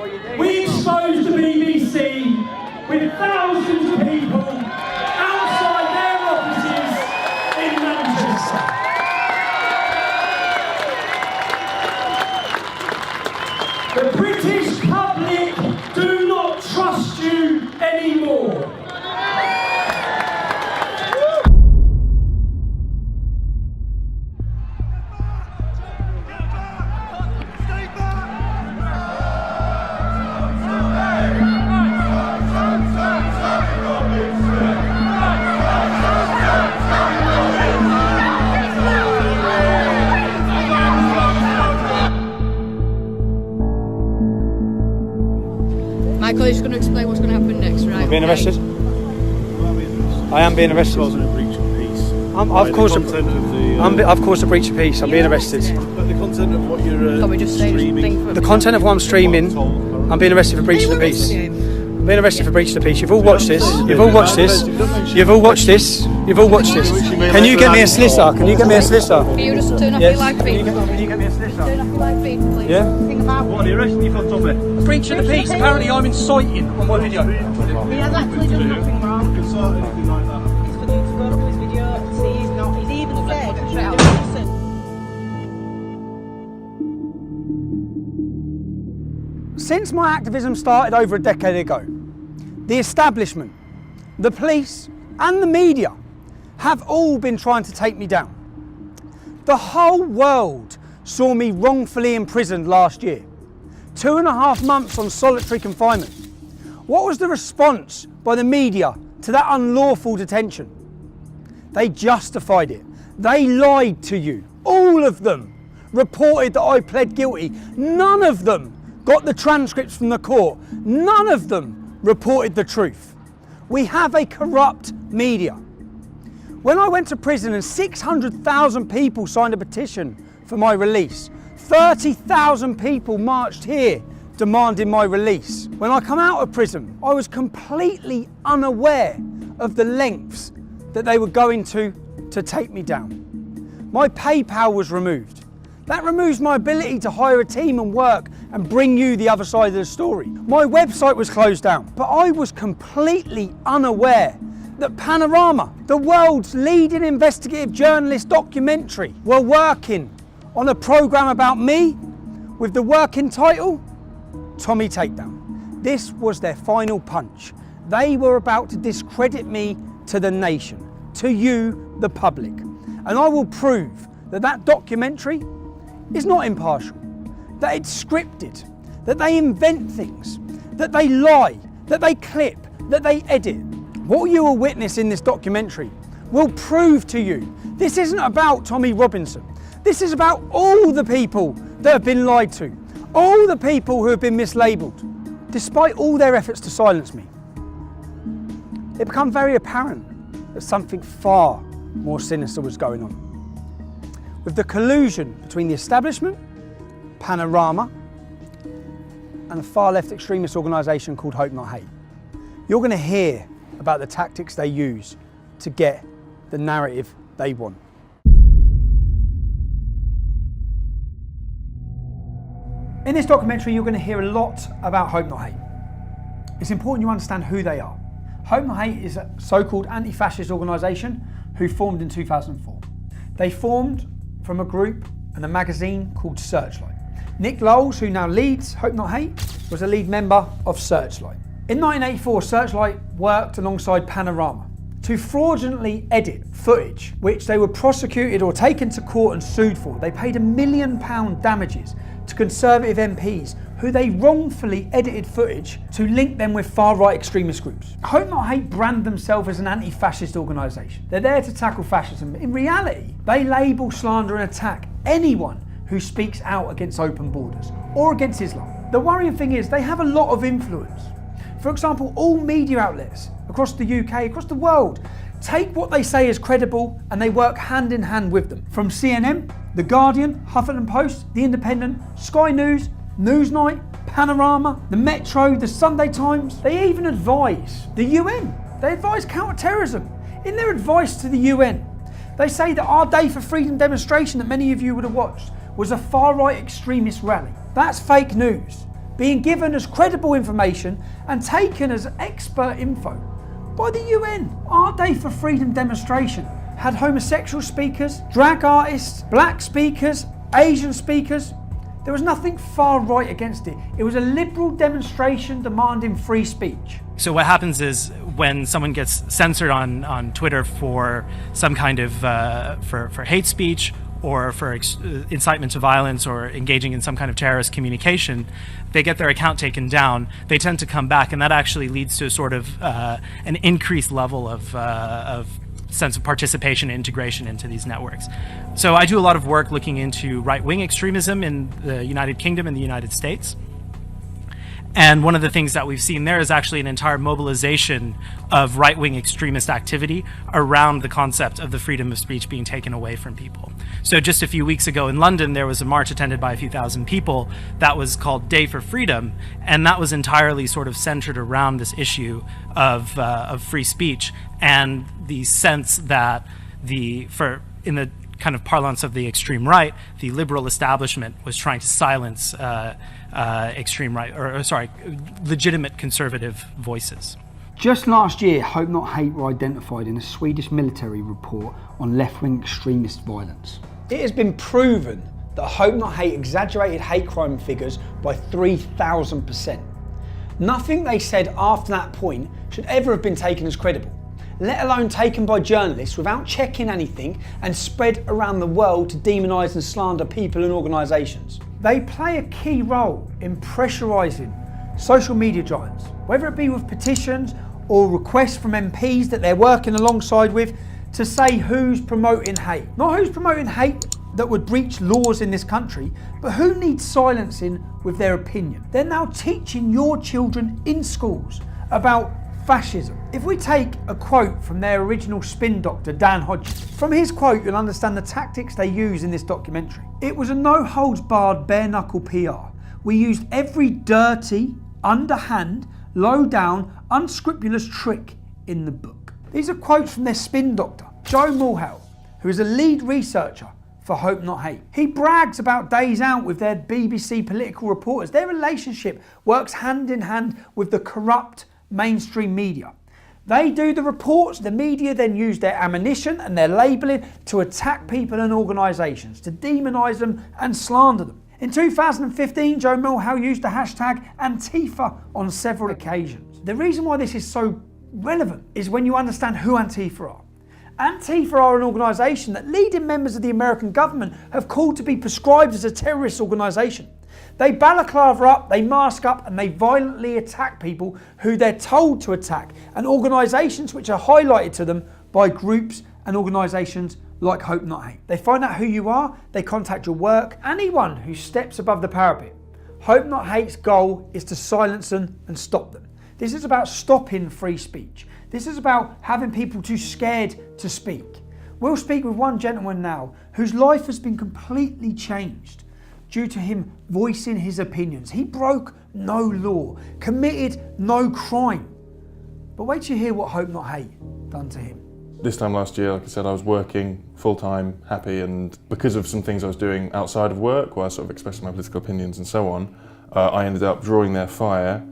We exposed the BBC with thousands of people outside their offices in Manchester. The British public do not trust you anymore. Michael is going to explain what's going to happen next, right? I'm being arrested. I am being arrested. Causing a breach of peace. I've caused a breach of peace. I'm being arrested. But the content of what you're Can we just say streaming. The content of what I'm streaming, I'm being arrested for breach of the peace. I'm being arrested for breach of the peace. You've all watched this. You've all watched this. You've all watched this. You've all watched this. Can you get me a solicitor? Can you get me a solicitor? Can you just turn off Yes. your live feed? Can you get me a solicitor? Turn off your live feed, please. Yeah? What are you arresting you for, Tommy? Breach of the peace. Apparently I'm inciting on my video. He has actually done nothing wrong. You can sort anything like that. It's for you to go to his video and see he's not. He's even said put it he's straight innocent. Since my activism started over a decade ago, the establishment, the police and the media have all been trying to take me down. The whole world saw me wrongfully imprisoned last year. 2.5 months on solitary confinement. What was the response by the media to that unlawful detention? They justified it. They lied to you. All of them reported that I pled guilty. None of them got the transcripts from the court. None of them reported the truth. We have a corrupt media. When I went to prison and 600,000 people signed a petition for my release, 30,000 people marched here demanding my release. When I come out of prison, I was completely unaware of the lengths that they were going to take me down. My PayPal was removed. That removes my ability to hire a team and work and bring you the other side of the story. My website was closed down, but I was completely unaware that Panorama, the world's leading investigative journalist documentary, were working on a programme about me with the working title, Tommy Takedown. This was their final punch. They were about to discredit me to the nation, to you, the public. And I will prove that that documentary is not impartial, that it's scripted, that they invent things, that they lie, that they clip, that they edit. What you will witness in this documentary will prove to you this isn't about Tommy Robinson. This is about all the people that have been lied to, all the people who have been mislabelled, despite all their efforts to silence me. It became very apparent that something far more sinister was going on. With the collusion between the establishment, Panorama, and a far left extremist organisation called Hope Not Hate. You're going to hear about the tactics they use to get the narrative they want. In this documentary, you're going to hear a lot about Hope Not Hate. It's important you understand who they are. Hope Not Hate is a so-called anti-fascist organisation who formed in 2004. They formed from a group and a magazine called Searchlight. Nick Lowles, who now leads Hope Not Hate, was a lead member of Searchlight. In 1984, Searchlight worked alongside Panorama to fraudulently edit footage which they were prosecuted or taken to court and sued for. They paid £1 million damages to Conservative MPs who they wrongfully edited footage to link them with far-right extremist groups. Hope Not Hate brand themselves as an anti-fascist organisation. They're there to tackle fascism. In reality, they label, slander and attack anyone who speaks out against open borders or against Islam. The worrying thing is they have a lot of influence. For example, all media outlets across the UK, across the world, take what they say as credible and they work hand in hand with them. From CNN, The Guardian, Huffington Post, The Independent, Sky News, Newsnight, Panorama, the Metro, the Sunday Times. They even advise the UN. They advise counter-terrorism. In their advice to the UN, they say that our Day for Freedom demonstration that many of you would have watched was a far-right extremist rally. That's fake news. being given as credible information and taken as expert info by the UN. Our Day for Freedom demonstration had homosexual speakers, drag artists, black speakers, Asian speakers. There was nothing far right against it. It was a liberal demonstration demanding free speech. So what happens is when someone gets censored on Twitter for some kind of for hate speech or for incitement to violence or engaging in some kind of terrorist communication, they get their account taken down. They tend to come back, and that actually leads to a sort of an increased level of sense of participation and integration into these networks. So I do a lot of work looking into right-wing extremism in the United Kingdom and the United States. And one of the things that we've seen there is actually an entire mobilization of right-wing extremist activity around the concept of the freedom of speech being taken away from people. So just a few weeks ago in London, there was a march attended by a few thousand people that was called Day for Freedom, and that was entirely sort of centered around this issue of free speech and the sense that in the kind of parlance of the extreme right, the liberal establishment was trying to silence extreme right, legitimate conservative voices. Just last year, Hope Not Hate were identified in a Swedish military report on left-wing extremist violence. It has been proven that Hope Not Hate exaggerated hate crime figures by 3,000%. Nothing they said after that point should ever have been taken as credible, let alone taken by journalists without checking anything and spread around the world to demonise and slander people and organisations. They play a key role in pressurising social media giants, whether it be with petitions or requests from MPs that they're working alongside with to say who's promoting hate. Not who's promoting hate that would breach laws in this country, but who needs silencing with their opinion. They're now teaching your children in schools about fascism. If we take a quote from their original spin doctor, Dan Hodges, from his quote you'll understand the tactics they use in this documentary. It was a no-holds-barred, bare-knuckle PR. We used every dirty, underhand, low-down, unscrupulous trick in the book. These are quotes from their spin doctor, Joe Mulhall, who is a lead researcher for Hope Not Hate. He brags about days out with their BBC political reporters. Their relationship works hand in hand with the corrupt mainstream media. They do the reports, the media then use their ammunition and their labelling to attack people and organisations, to demonise them and slander them. In 2015, Joe Mulhall used the hashtag Antifa on several occasions. The reason why this is so relevant is when you understand who Antifa are. Antifa are an organisation that leading members of the American government have called to be prescribed as a terrorist organisation. They balaclava up, they mask up, and they violently attack people who they're told to attack, and organisations which are highlighted to them by groups and organisations like Hope Not Hate. They find out who you are, they contact your work, anyone who steps above the parapet. Hope Not Hate's goal is to silence them and stop them. This is about stopping free speech. This is about having people too scared to speak. We'll speak with one gentleman now whose life has been completely changed due to him voicing his opinions. He broke no law, committed no crime. But wait till you hear what Hope Not Hate done to him. This time last year, like I said, I was working full-time, happy, and because of some things I was doing outside of work, where I was sort of expressing my political opinions and so on, I ended up drawing their fire,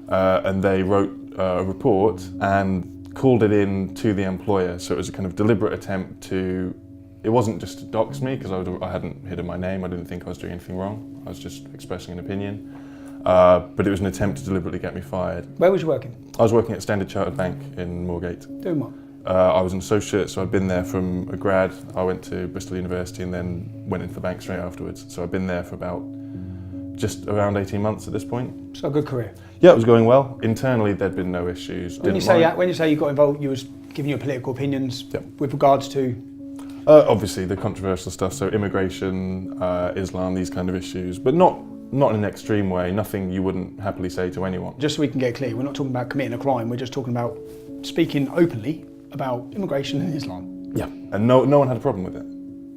and they wrote a report and called it in to the employer. So it was a kind of deliberate attempt to, it wasn't just to dox me, because I hadn't hidden my name, I didn't think I was doing anything wrong, I was just expressing an opinion. But it was an attempt to deliberately get me fired. Where was you working? I was working at Standard Chartered Bank in Moorgate. Doing what? I was an associate, so I'd been there from a grad. I went to Bristol University and then went into the bank straight afterwards. So I've been there for about just around 18 months at this point. So a good career? Yeah, it was going well. Internally, there'd been no issues. When you say you got involved, you was giving your political opinions with regards to? Obviously, the controversial stuff, so immigration, Islam, these kind of issues, but not in an extreme way, nothing you wouldn't happily say to anyone. Just so we can get clear, we're not talking about committing a crime, we're just talking about speaking openly about immigration and Islam. Yeah, and no one had a problem with it.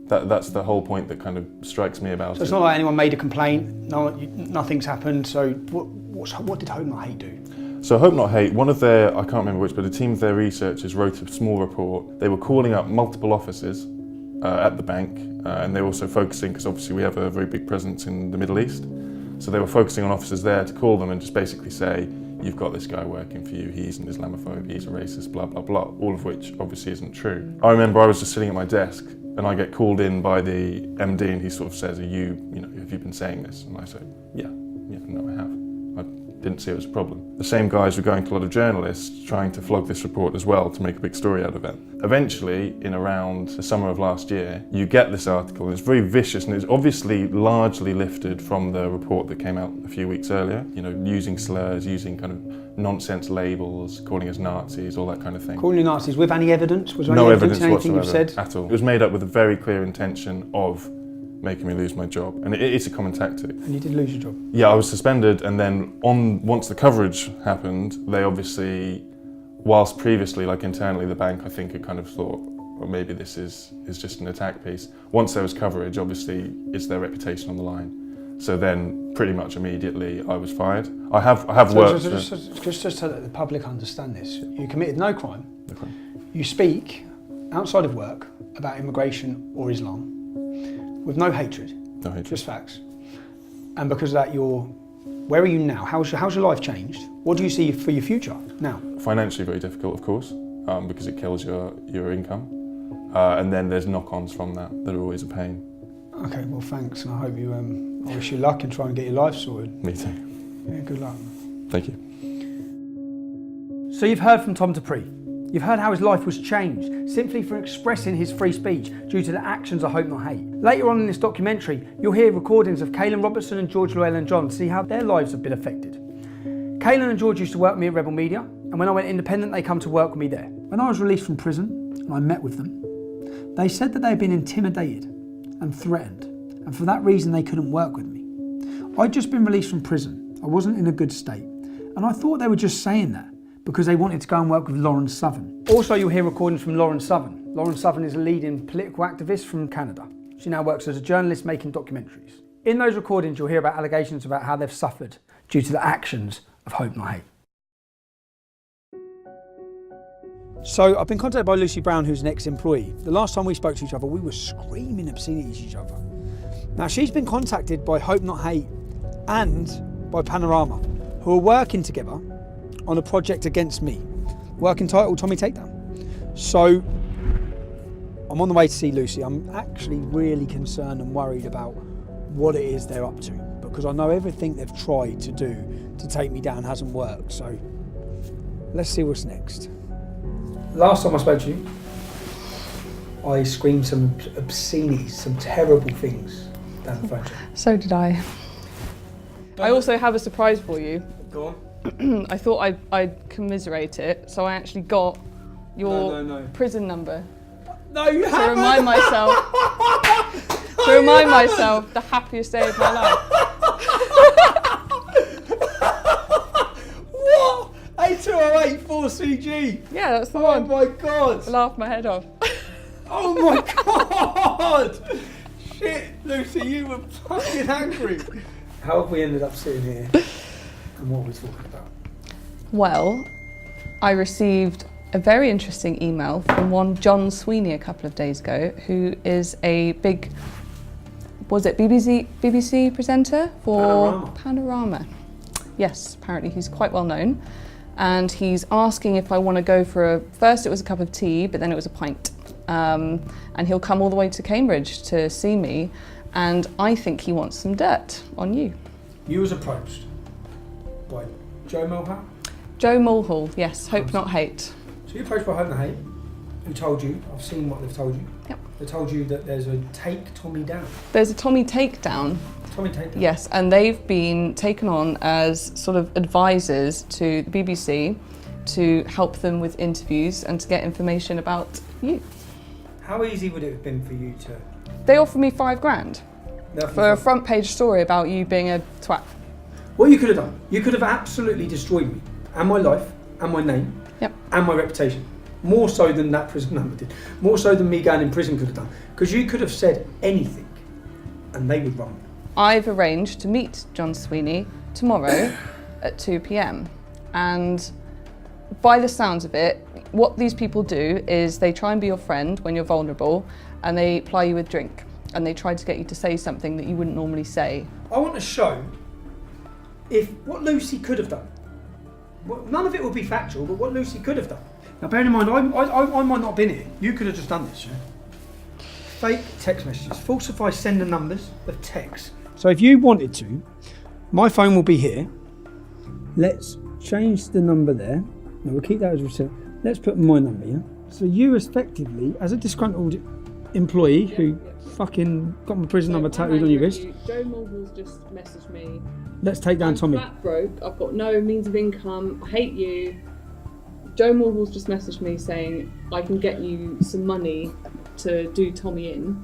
That's the whole point that kind of strikes me about it. So it's not like anyone made a complaint, nothing's happened, so what did Hope Not Hate do? So Hope Not Hate, one of their, I can't remember which, but a team of their researchers wrote a small report. They were calling up multiple offices at the bank, and they were also focusing, because obviously we have a very big presence in the Middle East. So they were focusing on officers there to call them and just basically say, you've got this guy working for you, he's an Islamophobe, he's a racist, blah, blah, blah, all of which obviously isn't true. I remember I was just sitting at my desk and I get called in by the MD and he sort of says, have you been saying this? And I say, yeah, no, I have. I didn't see it as a problem. The same guys were going to a lot of journalists trying to flog this report as well to make a big story out of it. Eventually, in around the summer of last year, you get this article, and it's very vicious, and it's obviously largely lifted from the report that came out a few weeks earlier, using slurs, using kind of nonsense labels, calling us Nazis, all that kind of thing. Calling you Nazis with any evidence? Was there No any evidence in anything whatsoever you've said? at all. It was made up with a very clear intention of making me lose my job, and it's a common tactic. And you did lose your job? Yeah, I was suspended, and then once the coverage happened, they obviously, whilst previously, like internally, the bank I think had kind of thought, well, maybe this is just an attack piece. Once there was coverage, obviously it's their reputation on the line. So then, pretty much immediately, I was fired. I have worked. Just so that the public understand this, you committed no crime. Okay. You speak outside of work about immigration or Islam with no hatred. No hatred. Just facts. And because of that, where are you now? How's your life changed? What do you see for your future now? Financially very difficult, of course, because it kills your income. And then there's knock-ons from that are always a pain. Okay, well thanks, and I hope you, I wish you luck and try and get your life sorted. Me too. Yeah, good luck. Thank you. So you've heard from Tom Dupree. You've heard how his life was changed simply for expressing his free speech due to the actions of Hope Not Hate. Later on in this documentary, you'll hear recordings of Caelan Robertson and George Llewellyn-John to see how their lives have been affected. Caelan and George used to work with me at Rebel Media, and when I went independent, they come to work with me there. When I was released from prison and I met with them, they said that they had been intimidated and threatened, and for that reason they couldn't work with me. I'd just been released from prison. I wasn't in a good state, and I thought they were just saying that because they wanted to go and work with Lauren Southern. Also, you'll hear recordings from Lauren Southern. Lauren Southern is a leading political activist from Canada. She now works as a journalist making documentaries. In those recordings, you'll hear about allegations about how they've suffered due to the actions of Hope Not Hate. So I've been contacted by Lucy Brown, who's an ex-employee. The last time we spoke to each other, we were screaming obscenities at each other. Now, she's been contacted by Hope Not Hate and by Panorama, who are working together on a project against me, work entitled Tommy Takedown. So I'm on the way to see Lucy. I'm actually really concerned and worried about what it is they're up to, because I know everything they've tried to do to take me down hasn't worked. So let's see what's next. Last time I spoke to you, I screamed some obscenities, some terrible things down the phone. So did I. I also have a surprise for you. Go on. I thought I'd commiserate it, so I actually got your No. prison number No, you to haven't. remind myself the happiest day of my life. What? 8208 4CG. Yeah, that's the Oh one. my god. I laughed my head off. Oh my god. Shit, Lucy, you were fucking angry. How have we ended up sitting here? And what are we talking about? Well, I received a very interesting email from one John Sweeney a couple of days ago, who is a big, BBC presenter for Panorama. Yes, apparently he's quite well known. And he's asking if I want to go for first it was a cup of tea, but then it was a pint. And he'll come all the way to Cambridge to see me. And I think he wants some dirt on you. You was approached by Joe Mulhall? Joe Mulhall, yes, Hope Not Hate. So you approached by Hope Not Hate, who told you, I've seen what they've told you. Yep. They told you that there's a Take Tommy Down. There's a Tommy Takedown. Tommy Takedown? Yes, and they've been taken on as sort of advisors to the BBC to help them with interviews and to get information about you. How easy would it have been for you to... They offered me £5,000 Nothing for a front page story about you being a twat. What you could have done, you could have absolutely destroyed me, and my life, and my name, Yep. and my reputation. More so than that prison number did. More so than me going in prison could have done. Because you could have said anything, and they would run. I've arranged to meet John Sweeney tomorrow at 2 p.m. And by the sounds of it, what these people do is they try and be your friend when you're vulnerable, and they ply you with drink, and they try to get you to say something that you wouldn't normally say. I want to show if what Lucy could have done. None of it will be factual, but what Lucy could have done. Now, bearing in mind, I might not have been here. You could have just done this, yeah? Fake text messages, falsify sender numbers of text. So if you wanted to, my phone will be here. Let's change the number there. No, we'll keep that as receipt. Let's put my number, yeah? So you effectively, as a disgruntled employee who fucking got my prison number tattooed on your wrist. Joe Mulhall's just messaged me. Let's take down Tommy. I'm flat broke. I've got no means of income. I hate you. Joe Mulhall's just messaged me saying I can get you some money to do Tommy in.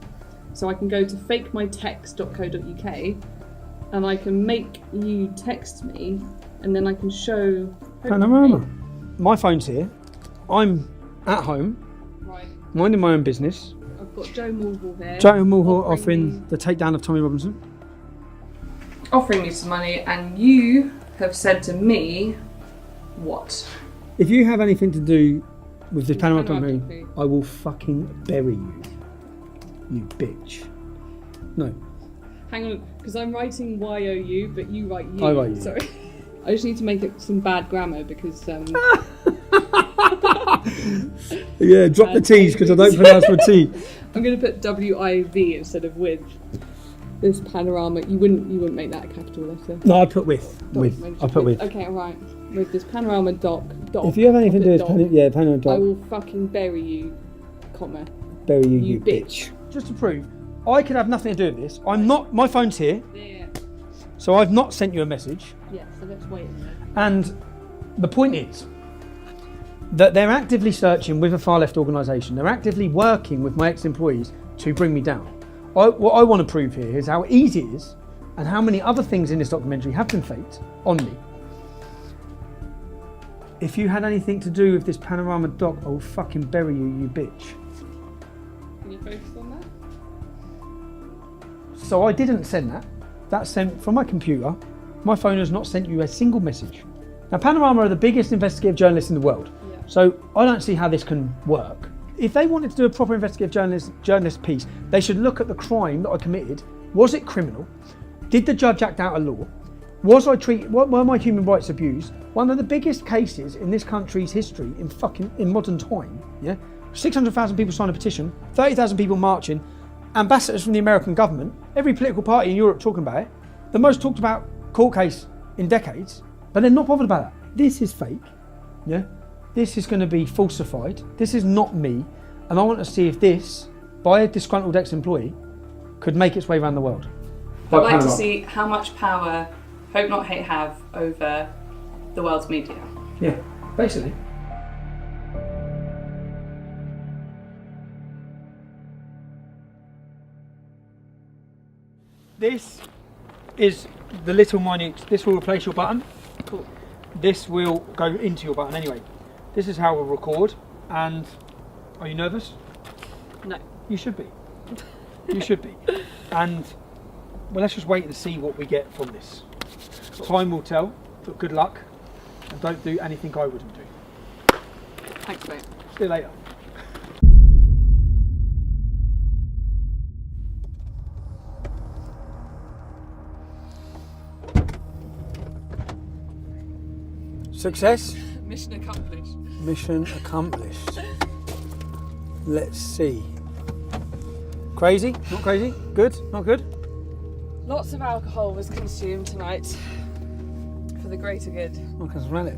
So I can go to fakemytext.co.uk and I can make you text me and then I can show Panorama. My phone's here. I'm at home, right. minding my own business. I've got Joe Mulhall here. Joe Mulhall offering the takedown of Tommy Robinson. Offering me some money, and you have said to me, what? If you have anything to do with this Panorama Panorama company, I will fucking bury you. You bitch. No. Hang on, because I'm writing YOU, but you write you. I write you. Sorry. I just need to make it some bad grammar because. Yeah, drop the T's because I don't pronounce my T. I'm going to put WIV instead of with. This panorama, you wouldn't make that a capital letter. No, I put with. I put with. Okay, alright. With this panorama doc. If you have anything to do with Panorama doc, I will fucking bury you, comma. Bury you bitch. Just to prove, I could have nothing to do with this. I'm not. My phone's here. Yeah. So I've not sent you a message. Yeah. So let's wait a minute. And the point is that they're actively searching with a far left organisation. They're actively working with my ex-employees to bring me down. What I want to prove here is how easy it is and how many other things in this documentary have been faked on me. If you had anything to do with this Panorama doc, I will fucking bury you, you bitch. Can you focus on that? So I didn't send that. That's sent from my computer. My phone has not sent you a single message. Now, Panorama are the biggest investigative journalists in the world. Yeah. So I don't see how this can work. If they wanted to do a proper investigative journalist piece, they should look at the crime that I committed. Was it criminal? Did the judge act out of law? Were my human rights abused? One of the biggest cases in this country's history in modern time. Yeah, 600,000 people signed a petition, 30,000 people marching, ambassadors from the American government, every political party in Europe talking about it. The most talked about court case in decades, but they're not bothered about that. This is fake. Yeah. This is going to be falsified. This is not me. And I want to see if this, by a disgruntled ex-employee, could make its way around the world. I'd like to see how much power Hope Not Hate have over the world's media. Yeah, basically. This is the little minute, this will replace your button. Cool. This will go into your button anyway. This is how we'll record, and are you nervous? No. You should be. You should be. And well, let's just wait and see what we get from this. Time will tell, but good luck, and don't do anything I wouldn't do. Thanks, mate. See you later. Success? Mission accomplished. Mission accomplished. Let's see. Crazy? Not crazy? Good? Not good? Lots of alcohol was consumed tonight for the greater good. I can smell it.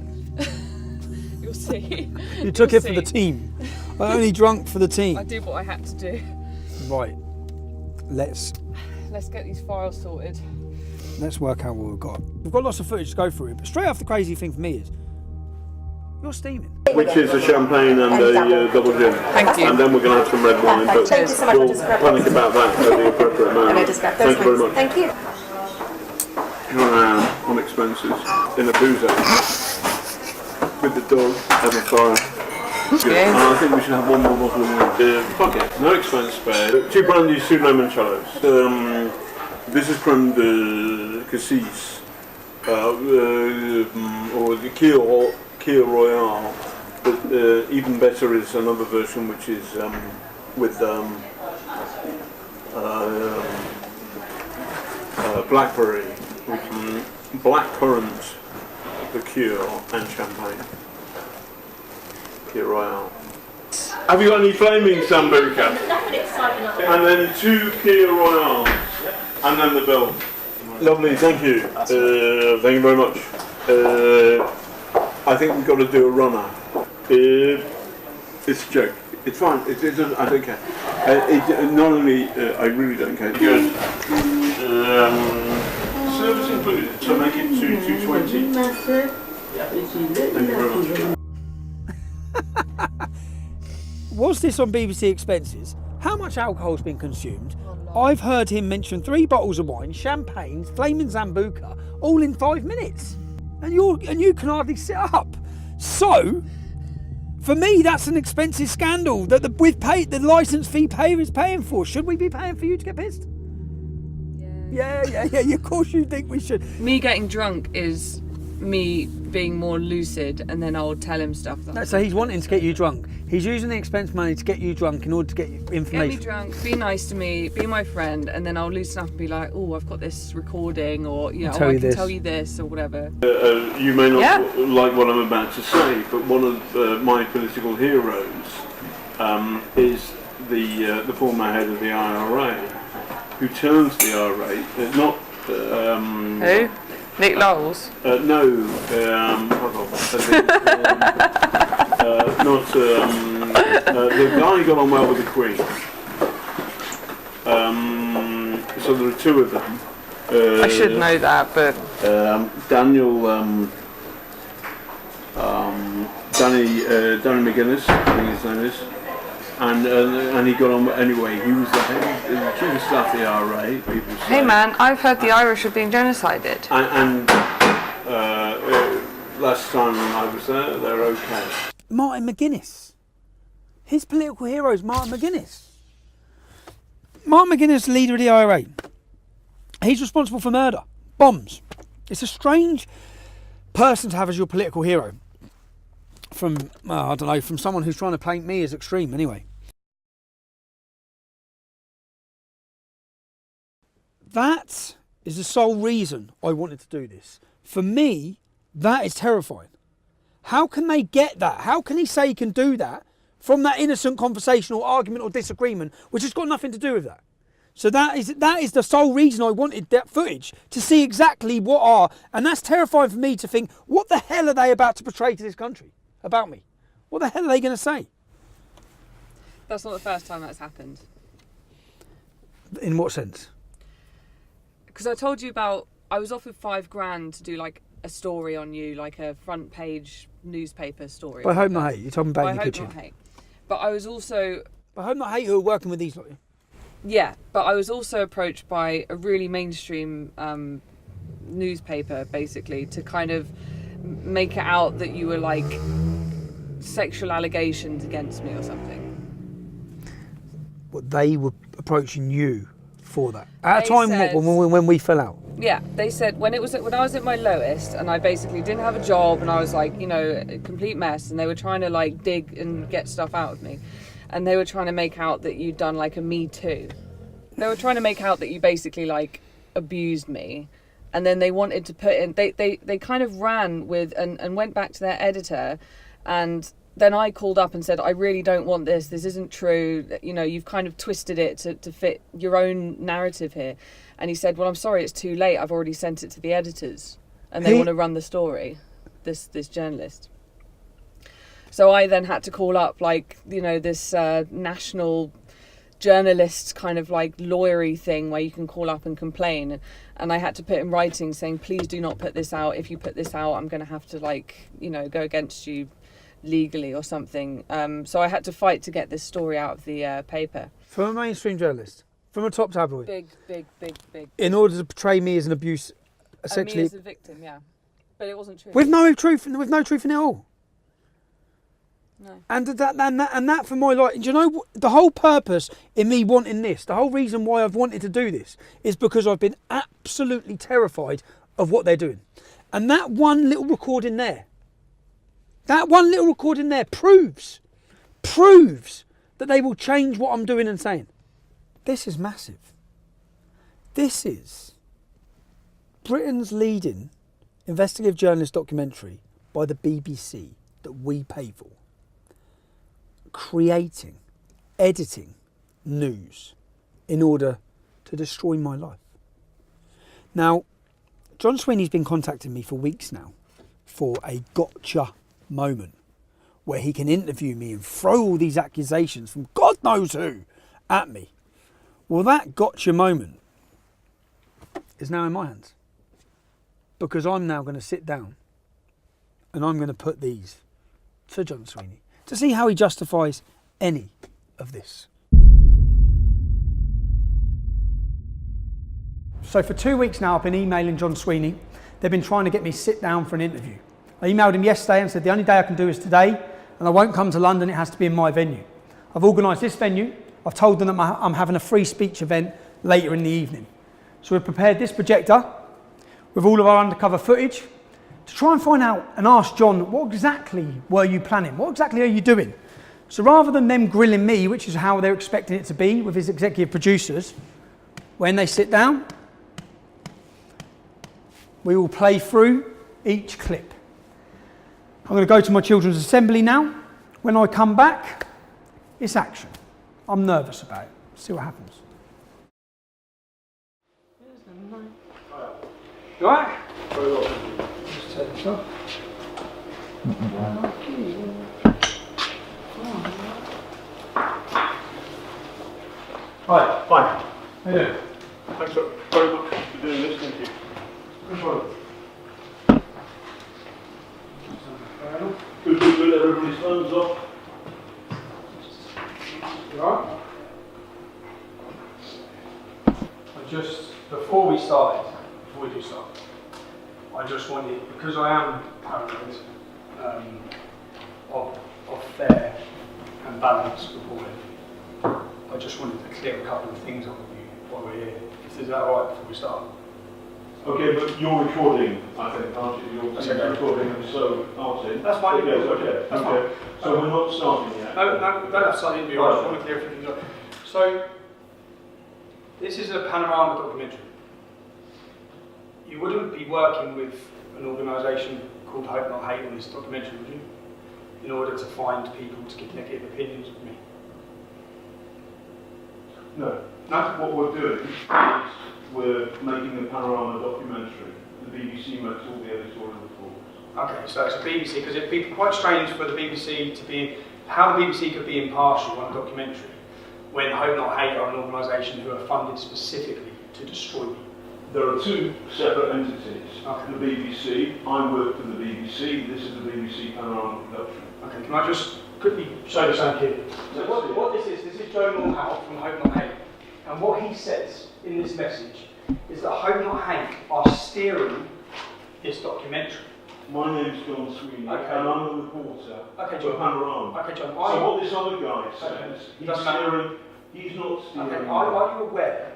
You'll see. You took it for the team. I only drunk for the team. I did what I had to do. Right. Let's get these files sorted. Let's work out what we've got. We've got lots of footage to go through, but straight off the crazy thing for me is you're steaming. Which is a champagne and a double gin. Thank you. And then we're going to have some red wine. But Thank you so much. we'll panic about that at the appropriate moment. Thank you very much. Thank you. On expenses in a boozer with the dog having fire. Good. And I think we should have one more bottle of wine. Fuck it, no expense spared. 2 brandy sous limoncellos. This is from the Cassis, or the Keel Royale. But even better is another version which is with blackberry. blackcurrant liqueur and champagne. Kir Royale. Have you got any flaming Sambuca? And then 2 Kir Royales. And then the bill. Lovely, thank you. Thank you very much. I think we've got to do a runner. It's a joke. It's fine. I don't care. Not only I really don't care. Good. Service included. So make it 220. Thank you very much. Was this on BBC Expenses? How much alcohol's been consumed? I've heard him mention 3 bottles of wine, champagne, flaming Sambuca, all in 5 minutes. And you can hardly sit up. So, for me, that's an expensive scandal that the licence fee payer is paying for. Should we be paying for you to get pissed? Yeah. Of course you think we should. Me getting drunk is me being more lucid, and then I'll tell him stuff. So he's wanting to get you drunk. He's using the expense money to get you drunk in order to get you information. Get me drunk, be nice to me, be my friend, and then I'll loosen up and be like, oh, I've got this recording, or I can tell you this, or whatever. You may not like what I'm about to say, but one of my political heroes is the former head of the IRA, who turns the IRA, not... Who? Nick Knowles? No, the guy got on well with the Queen. So there are 2 of them. I should know that, but... Danny McGuinness, I think his name is. And he got on anyway. He was the chief of staff of the IRA. People say. Hey man, I've heard the Irish are being genocided. And last time I was there, they're okay. Martin McGuinness. His political hero is Martin McGuinness. Martin McGuinness, leader of the IRA. He's responsible for murder, bombs. It's a strange person to have as your political hero. From someone who's trying to paint me as extreme anyway. That is the sole reason I wanted to do this. For me, that is terrifying. How can they get that? How can he say he can do that from that innocent conversation or argument or disagreement, which has got nothing to do with that? So that is the sole reason I wanted that footage, to see exactly what are, and that's terrifying for me to think, what the hell are they about to portray to this country about me? What the hell are they going to say? That's not the first time that's happened. In what sense? Because I told you about, I was offered $5,000 to do like a story on you, like a front page newspaper story. By Hope Not Hate, you're talking about in your kitchen. By Hope Not Hate. But I was also... By Hope Not Hate, who are working with these... Yeah, but I was also approached by a really mainstream newspaper, basically, to kind of make it out that you were like sexual allegations against me or something. What, they were approaching you for that? At a time when we fell out? Yeah, they said when I was at my lowest and I basically didn't have a job and I was like, a complete mess, and they were trying to like dig and get stuff out of me. And they were trying to make out that you'd done like a Me Too. They were trying to make out that you basically like abused me. And then they wanted to put in, they kind of ran with and went back to their editor. And then I called up and said, I really don't want this. This isn't true. You've kind of twisted it to fit your own narrative here. And he said, well, I'm sorry, it's too late. I've already sent it to the editors. And they want to run the story, this journalist. So I then had to call up this national journalist kind of like lawyery thing where you can call up and complain. And I had to put in writing saying, please do not put this out. If you put this out, I'm going to have to go against you legally or something. So I had to fight to get this story out of the paper. From a mainstream journalist? From a top tabloid? Big. In order to portray me as an abuse, essentially. Me as a victim, yeah. But it wasn't true. With no truth in it all. No. And that for my life, do you know the whole purpose in me wanting this, the whole reason why I've wanted to do this is because I've been absolutely terrified of what they're doing. And that one little recording there proves that they will change what I'm doing and saying. This is massive. This is Britain's leading investigative journalist documentary by the BBC that we pay for, creating, editing news in order to destroy my life. Now, John Sweeney's been contacting me for weeks now for a gotcha moment where he can interview me and throw all these accusations from God knows who at me. Well, that gotcha moment is now in my hands, because I'm now going to sit down and I'm going to put these to John Sweeney to see how he justifies any of this. So for 2 weeks now I've been emailing John Sweeney. They've been trying to get me sit down for an interview. I emailed him yesterday and said the only day I can do is today, and I won't come to London, it has to be in my venue. I've organised this venue. I've told them that I'm having a free speech event later in the evening. So we've prepared this projector with all of our undercover footage to try and find out and ask John, what exactly were you planning? What exactly are you doing? So rather than them grilling me, which is how they're expecting it to be with his executive producers, when they sit down, we will play through each clip. I'm going to go to my children's assembly now. When I come back, it's action. I'm nervous about it. See what happens. You all right? Very well. Just take this off. Hi, fine. How you doing? Thanks very much for doing this, thank you. Good one. Good, everybody's thumbs up. You all right? Before we do start, I just wanted, because I am paranoid of fair and balanced reporting, I just wanted to clear a couple of things up with you while we're here. Is that all right before we start? Okay, but you're recording, I think, aren't you? You're That's okay. recording, and so aren't you? That's fine. Yes, okay. That's okay. fine. So we're not starting yet? No, don't have to start the interview. I just want to clear a few things up. So, this is a panorama documentary. You wouldn't be working with an organisation called Hope Not Hate on this documentary, would you? In order to find people to give negative opinions of me. No. No? What we're doing is we're making a panorama documentary. The BBC makes all the editorial reports. Okay, so it's a BBC, because it'd be quite strange for the BBC to be, how the BBC could be impartial on a documentary when Hope Not Hate are an organisation who are funded specifically to destroy me. There are two separate entities. Okay. The BBC, I work for the BBC, this is the BBC Panorama production. Okay, can I just quickly show you something here? So what this is Joe Moorhouse from Hope Not Hate. And what he says in this message is that Hope Not Hate are steering this documentary. My name's John Sweeney, Okay. and I'm the reporter Okay, for John. Panorama. Okay, John. So what this other guy says, It doesn't matter. he's not steering. Okay, are you aware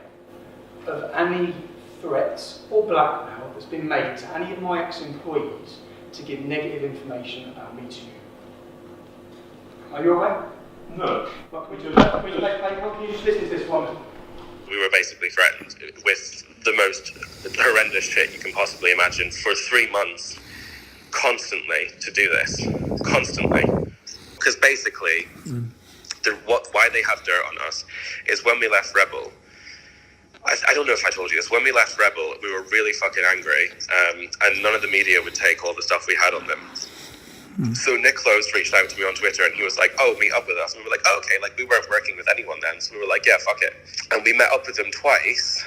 of any threats or blackmail that's been made to any of my ex-employees to give negative information about me to you? Are you aware? No. Well, can you just listen to this one? We were basically threatened with the most horrendous shit you can possibly imagine for 3 months, constantly, to do this. Constantly. Because basically, why they have dirt on us is when we left Rebel, I don't know if I told you this, when we left Rebel, we were really fucking angry, and none of the media would take all the stuff we had on them. So Nick Close reached out to me on Twitter and he was like, oh, meet up with us. And we were like, oh, okay, like we weren't working with anyone then. So we were like, yeah, fuck it. And we met up with them twice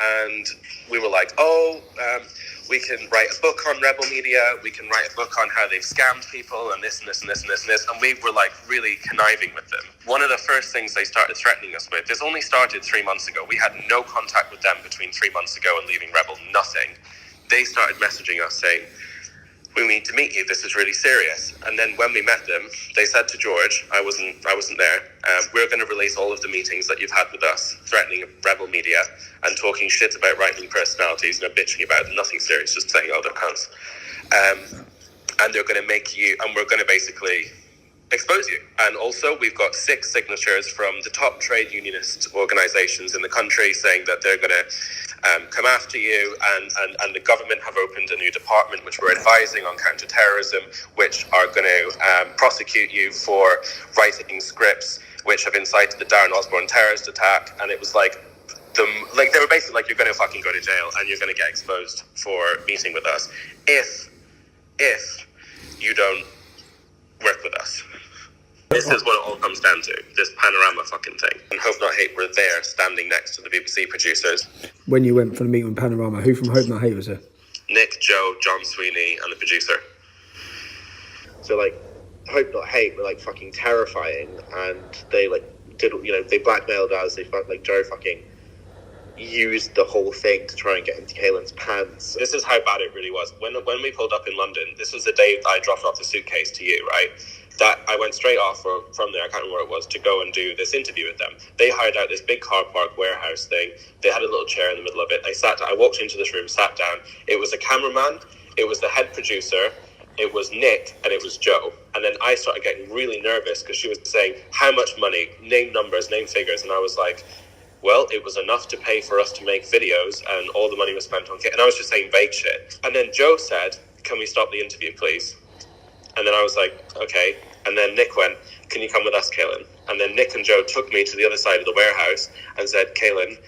and we were like, we can write a book on Rebel Media. We can write a book on how they've scammed people and this and this and this and this and this. And we were like really conniving with them. One of the first things they started threatening us with, this only started 3 months ago. We had no contact with them between 3 months ago and leaving Rebel, nothing. They started messaging us saying, we need to meet you, this is really serious. And then when we met them, they said to George, I wasn't there, we're going to release all of the meetings that you've had with us, threatening Rebel Media and talking shit about right-wing personalities and bitching about nothing serious, just saying, oh, their pants. And they're going to make you, and we're going to basically expose you. And also, we've got 6 signatures from the top trade unionist organizations in the country saying that they're going to come after you, and the government have opened a new department which we're advising on counter-terrorism, which are going to prosecute you for writing scripts which have incited the Darren Osborne terrorist attack. And it was like, they were basically like, you're going to fucking go to jail and you're going to get exposed for meeting with us if you don't work with us. This is what it all comes down to, this panorama fucking thing. And Hope Not Hate were there standing next to the BBC producers. When you went for the meeting with Panorama, who from Hope Not Hate was there? Nick, Joe, John Sweeney, and the producer. So like, Hope Not Hate were like fucking terrifying, and they like did, you know, they blackmailed us. They felt like Joe fucking used the whole thing to try and get into Kaylin's pants. This is how bad it really was. When we pulled up in London, this was the day I dropped off the suitcase to you, right? That I went straight off from there, I can't remember where it was, to go and do this interview with them. They hired out this big car park warehouse thing. They had a little chair in the middle of it. I walked into this room, sat down. It was a cameraman, it was the head producer, it was Nick, and it was Joe. And then I started getting really nervous because she was saying, how much money, name numbers, name figures. And I was like, well, it was enough to pay for us to make videos, and all the money was spent on kit. And I was just saying vague shit. And then Joe said, can we stop the interview, please? And then I was like, okay. And then Nick went, can you come with us, Kaylin? And then Nick and Joe took me to the other side of the warehouse and said, Kaylin,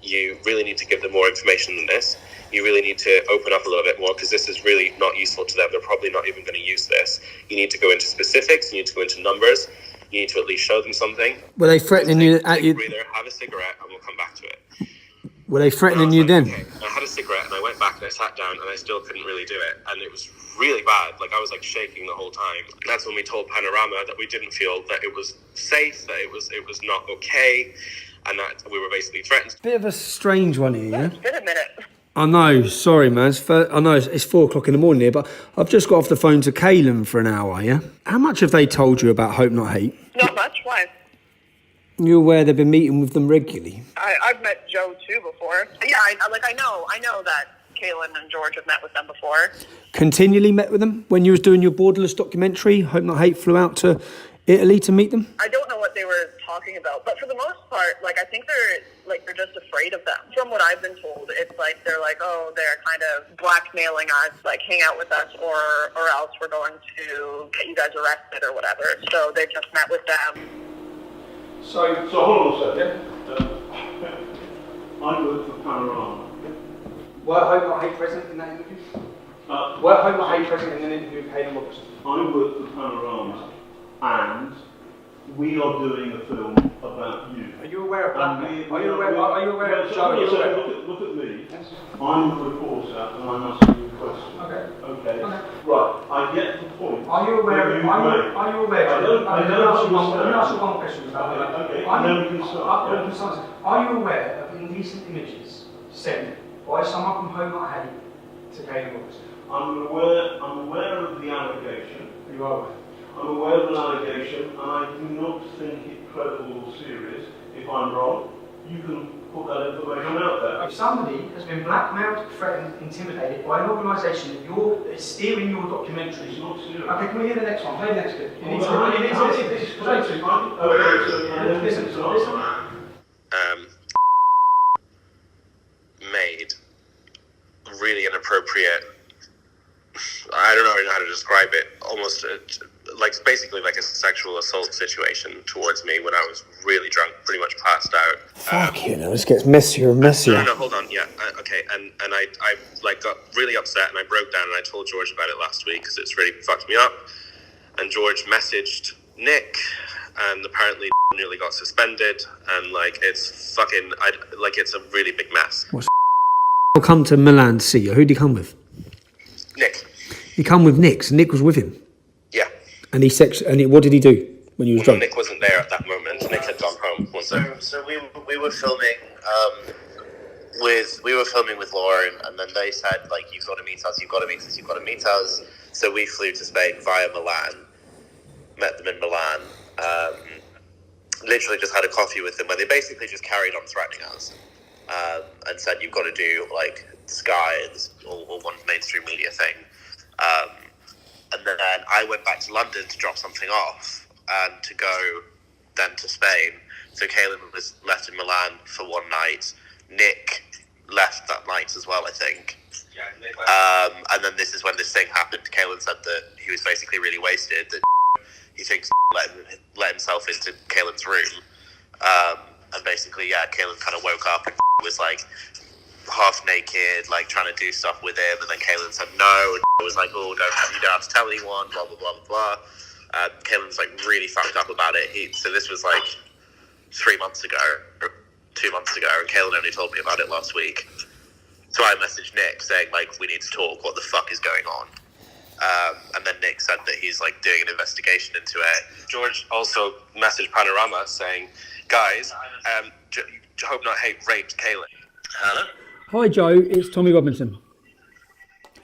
you really need to give them more information than this. You really need to open up a little bit more, because this is really not useful to them. They're probably not even going to use this. You need to go into specifics. You need to go into numbers. You need to at least show them something. Were they threatening you at you? Breather, have a cigarette, and we'll come back to it. Were they threatening you then? Okay. I had a cigarette, and I went back and I sat down, and I still couldn't really do it. And it was really bad. Like, I was like shaking the whole time. That's when we told Panorama that we didn't feel that it was safe, that it was not okay, and that we were basically threatened. Bit of a strange one here, yeah? It's been a minute. I know, sorry man, I know it's 4 o'clock in the morning here, but I've just got off the phone to Kaylin for an hour, yeah? How much have they told you about Hope Not Hate? Not much. Why? You're aware they've been meeting with them regularly? I've met Joe too before. Yeah, I know that Kaylin and George have met with them before. Continually met with them? When you was doing your Borderless documentary, Hope Not Hate flew out to Italy to meet them? I don't know what they were talking about, but for the most part, like, I think they're just afraid of them. From what I've been told, it's like they're like, oh, they're kind of blackmailing us, like, hang out with us, or else we're going to get you guys arrested or whatever. So they've just met with them. So hold on a second. I work for Panorama. Were Hope Not Hate present in that interview? Were Hope Not Hate present in an interview with Kaylin Robertson? I work for Panorama, and we are doing a film about you. Are you aware of blackmail? Are you aware of Joe? Look at me. Yes. I'm a reporter, and I'm asking you a question. Okay. Right. I get the point. Are you aware? Are you aware? I don't understand. Let me ask you one question about that. Okay. Then we can start. Are you aware of indecent images sent by someone from Hope Not Hate to Kaylin Robertson? I'm aware of the allegation. You are aware. I'm aware of an allegation, and I do not think it credible or serious. If I'm wrong, you can put that information out there. If somebody has been blackmailed, threatened, intimidated by an organisation that you're steering your documentary. It's not serious. Okay, can we hear the next one? Play the next bit. Made really inappropriate, I don't know how to describe it, almost basically like a sexual assault situation towards me when I was really drunk, pretty much passed out. Fuck you know, this gets messier and messier. No, hold on, yeah, okay, and I like got really upset and I broke down and I told George about it last week because it's really fucked me up, and George messaged Nick, and apparently nearly got suspended, and like it's fucking, it's a really big mess. I'll come to Milan to see you. Who'd he come with? Nick. He come with Nick, so Nick was with him. Yeah. And what did he do when you was drunk? Nick wasn't there at that moment. Nick had gone home. So we were filming with Lauren, and then they said, like, you've got to meet us. So we flew to Spain via Milan, met them in Milan, literally just had a coffee with them where they basically just carried on threatening us, and said, you've got to do like Sky and all one mainstream media thing. And then I went back to London to drop something off and to go then to Spain. So Kaelin was left in Milan for one night. Nick left that night as well, I think. And then this is when this thing happened. Kaelin said that he was basically really wasted, that he thinks let himself into Kaelin's room. And basically, Kaelin kind of woke up and was like half naked, like trying to do stuff with him. And then Kaelin said no, and was like, oh, you don't have to tell anyone, blah, blah, blah, blah, blah. Kaelin was like really fucked up about it. So this was like 3 months ago, or 2 months ago, and Kaelin only told me about it last week. So I messaged Nick saying, like, we need to talk, what the fuck is going on? And then Nick said that he's like doing an investigation into it. George also messaged Panorama saying, guys, hope not hate raped Kaelin. Hello? Hi Joe, it's Tommy Robinson.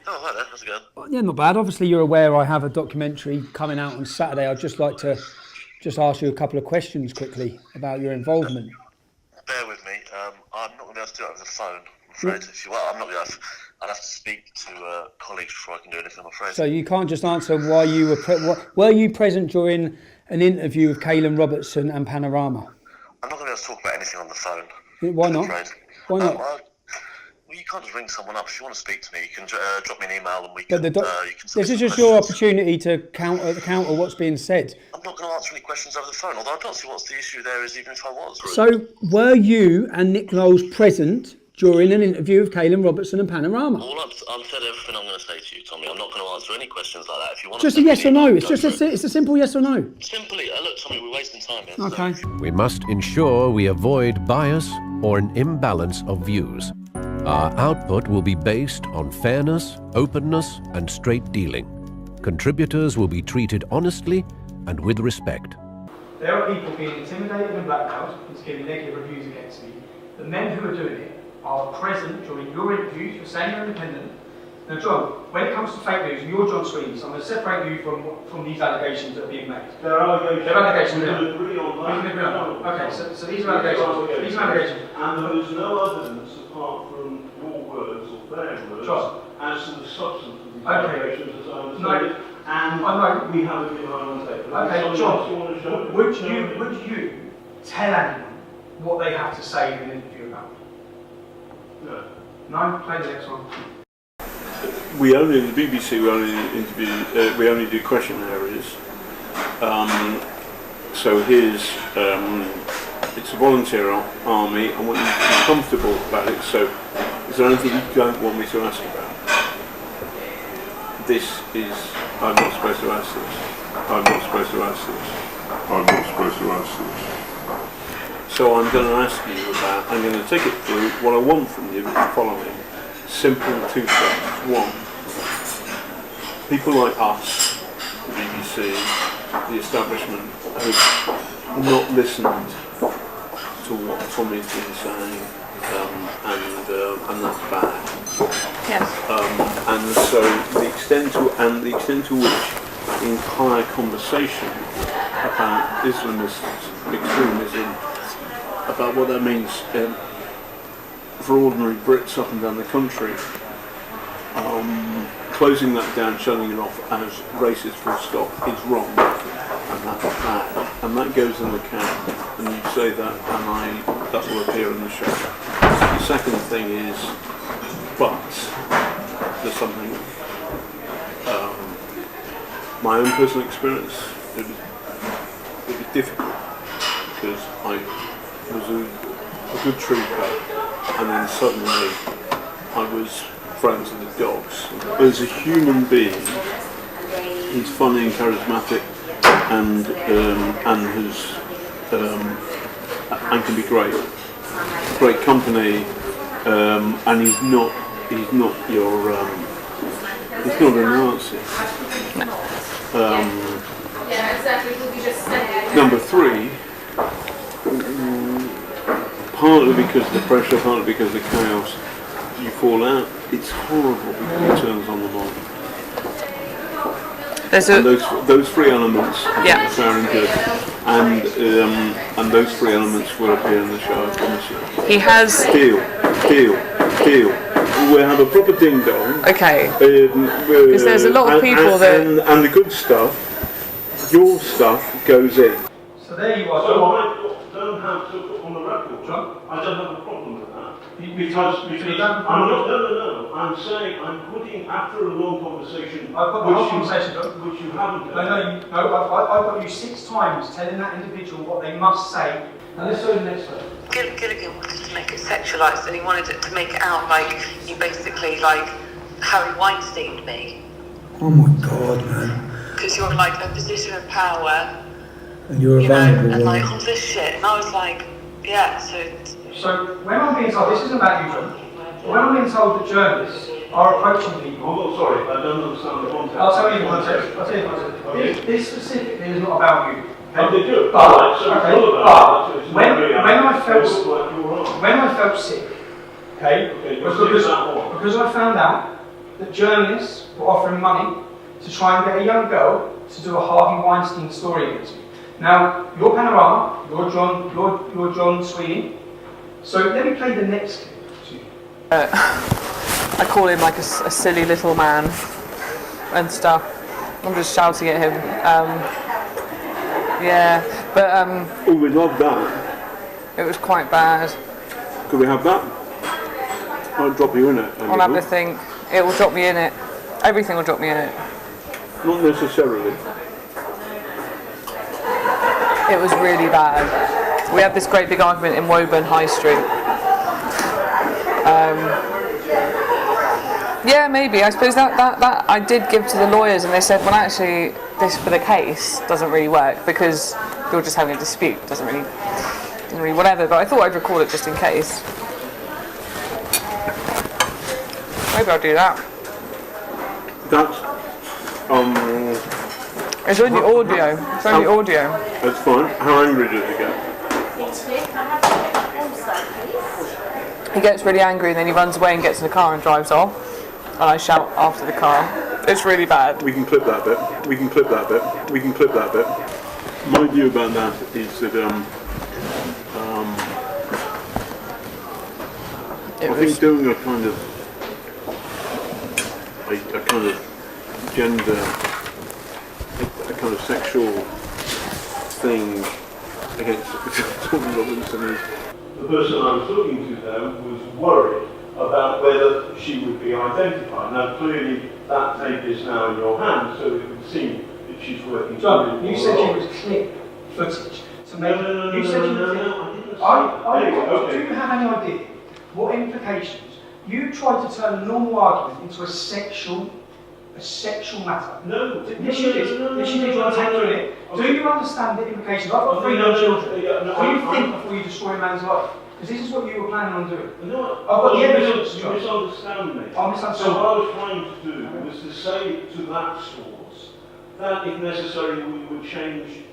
Oh, hi there, how's it going? Yeah, not bad. Obviously you're aware I have a documentary coming out on Saturday. I'd just like to ask you a couple of questions quickly about your involvement. Bear with me, I'm not going to be able to do it over the phone, I'm afraid. I'm not going to I'd have to speak to colleagues before I can do anything, I'm afraid. So you can't just answer why you were you present during an interview with Kaelin Robertson and Panorama? I'm not going to be able to talk about anything on the phone. Why not? Why not? Well, you can't just ring someone up. If you want to speak to me, you can drop me an email and we But can... this is just your opportunity to counter what's being said. I'm not going to answer any questions over the phone, although I don't see what's the issue there is, even if I was. Really. So were you and Nick Knowles present during an interview with Kaelin Robertson and Panorama? I've said everything I'm going to say to you, Tommy. I'm not going to answer any questions like that. If you want Just to a yes or no. It's just it's a simple yes or no. Simply, look, Tommy, we're wasting time here. Okay. We must ensure we avoid bias or an imbalance of views. Our output will be based on fairness, openness, and straight dealing. Contributors will be treated honestly and with respect. There are people being intimidated and blackmailed into giving negative reviews against me. The men who are doing it are present during your interviews. You're saying you're independent. Now, John, when it comes to fake news, you're John Sweeney, so I'm going to separate you from these allegations that are being made. There are allegations. There are allegations. We can agree on that. We can agree on that. Okay, so these are allegations. These are allegations. And there is no evidence apart from your words or their words John, as to the substance of these allegations as I understand it. And I know. we have it behind on tape. Okay, John, would you tell anyone what they have to say in an interview about? No. No? Play the next one. We only, the BBC, we only do question areas. So here's, it's a volunteer army. I want you to be comfortable about it. So is there anything you don't want me to ask about? I'm not supposed to ask this. I'm not supposed to ask this. I'm not supposed to ask this. So I'm going to ask you about, I'm going to take it through. What I want from you is the following. Simple two things. One, people like us, the BBC, the establishment, have not listened to what Tommy's been saying, and that's bad. Yes. And so the extent to which the entire conversation about Islamism, extremism, about what that means for ordinary Brits up and down the country, closing that down, shutting it off as racist full stop is wrong, and that's bad, and that goes in the can, and you say that, and that will appear in the show. The second thing is, but there's something, my own personal experience, it was difficult, because I was a good trooper, and then suddenly I was friends with the dogs. As a human being, he's funny and charismatic, and can be great company, and he's not your he's not a Nazi. Number three, partly because of the pressure, partly because of the chaos, you fall out. It's horrible because he turns on them on. And those three elements are fair and good, and those three elements will appear in the show, I promise you. He has... Deal. We'll have a proper ding-dong. Okay. Because there's a lot of people and the good stuff, your stuff, goes in. So there you are, So John. I don't have to put on the record. John? I don't have a problem with that. Because I'm not, no. I'm saying I'm putting, after a long conversation, I've got the whole conversation, John. which you haven't No, done. I've got you 6 times telling that individual what they must say. Now let's go to the next one. Gilligan wanted to make it sexualised, and he wanted it to make it out like you basically like Harry Weinsteined me. Oh my God, man. Because you're like a position of power, And you're a you know, vulnerable and like woman. all this shit. And I was like, yeah, So when I'm being told, this isn't about you, John, but when I'm being told that journalists are approaching people. I'm not sorry, I don't understand the context. I'll tell you the context. Okay. This specifically is not about you. Oh, they do. But, So it's okay, all about but it. when I When felt sick, okay, you're because, sick at what? because I found out that journalists were offering money to try and get a young girl to do a Harvey Weinstein story against me. Now, you're Panorama, you're John Sweeney. So let me play the next clip to you. I call him like a silly little man and stuff. I'm just shouting at him. Yeah, but Oh, we love that. it was quite bad. Could we have that? I'll drop you in it. I'll have to think. It will drop me in it. Everything will drop me in it. Not necessarily. It was really bad. We had this great big argument in Woburn High Street. Yeah, maybe. I suppose that I did give to the lawyers, and they said, well, actually, this for the case doesn't really work because you're just having a dispute. Doesn't really whatever. But I thought I'd record it just in case. Maybe I'll do that. That's It's only audio. It's only audio. that's fine. How angry does it get? He gets really angry and then he runs away and gets in the car and drives off. And I shout after the car. It's really bad. We can clip that bit. We can clip that bit. We can clip that bit. My view about that is that I think doing a kind of gender, a kind of sexual thing against Tommy Robinson is. The person I was talking to there was worried about whether she would be identified. Now clearly that tape is now in your hands, so it would seem that she's working. John, you said you was clip footage to make. No, You said you was. I didn't say. Do you have any idea what implications? You tried to turn a normal argument into a sexual matter. No. Yes, you did. Yes, you did. You want to take through it. Do you understand the implications? I've got 3 young children. Do you think before you destroy a man's life? Because this is what you were planning on doing. No, I've got the evidence. you misunderstand me. I misunderstand. So what I was trying to do was to say to that source that if necessary we would change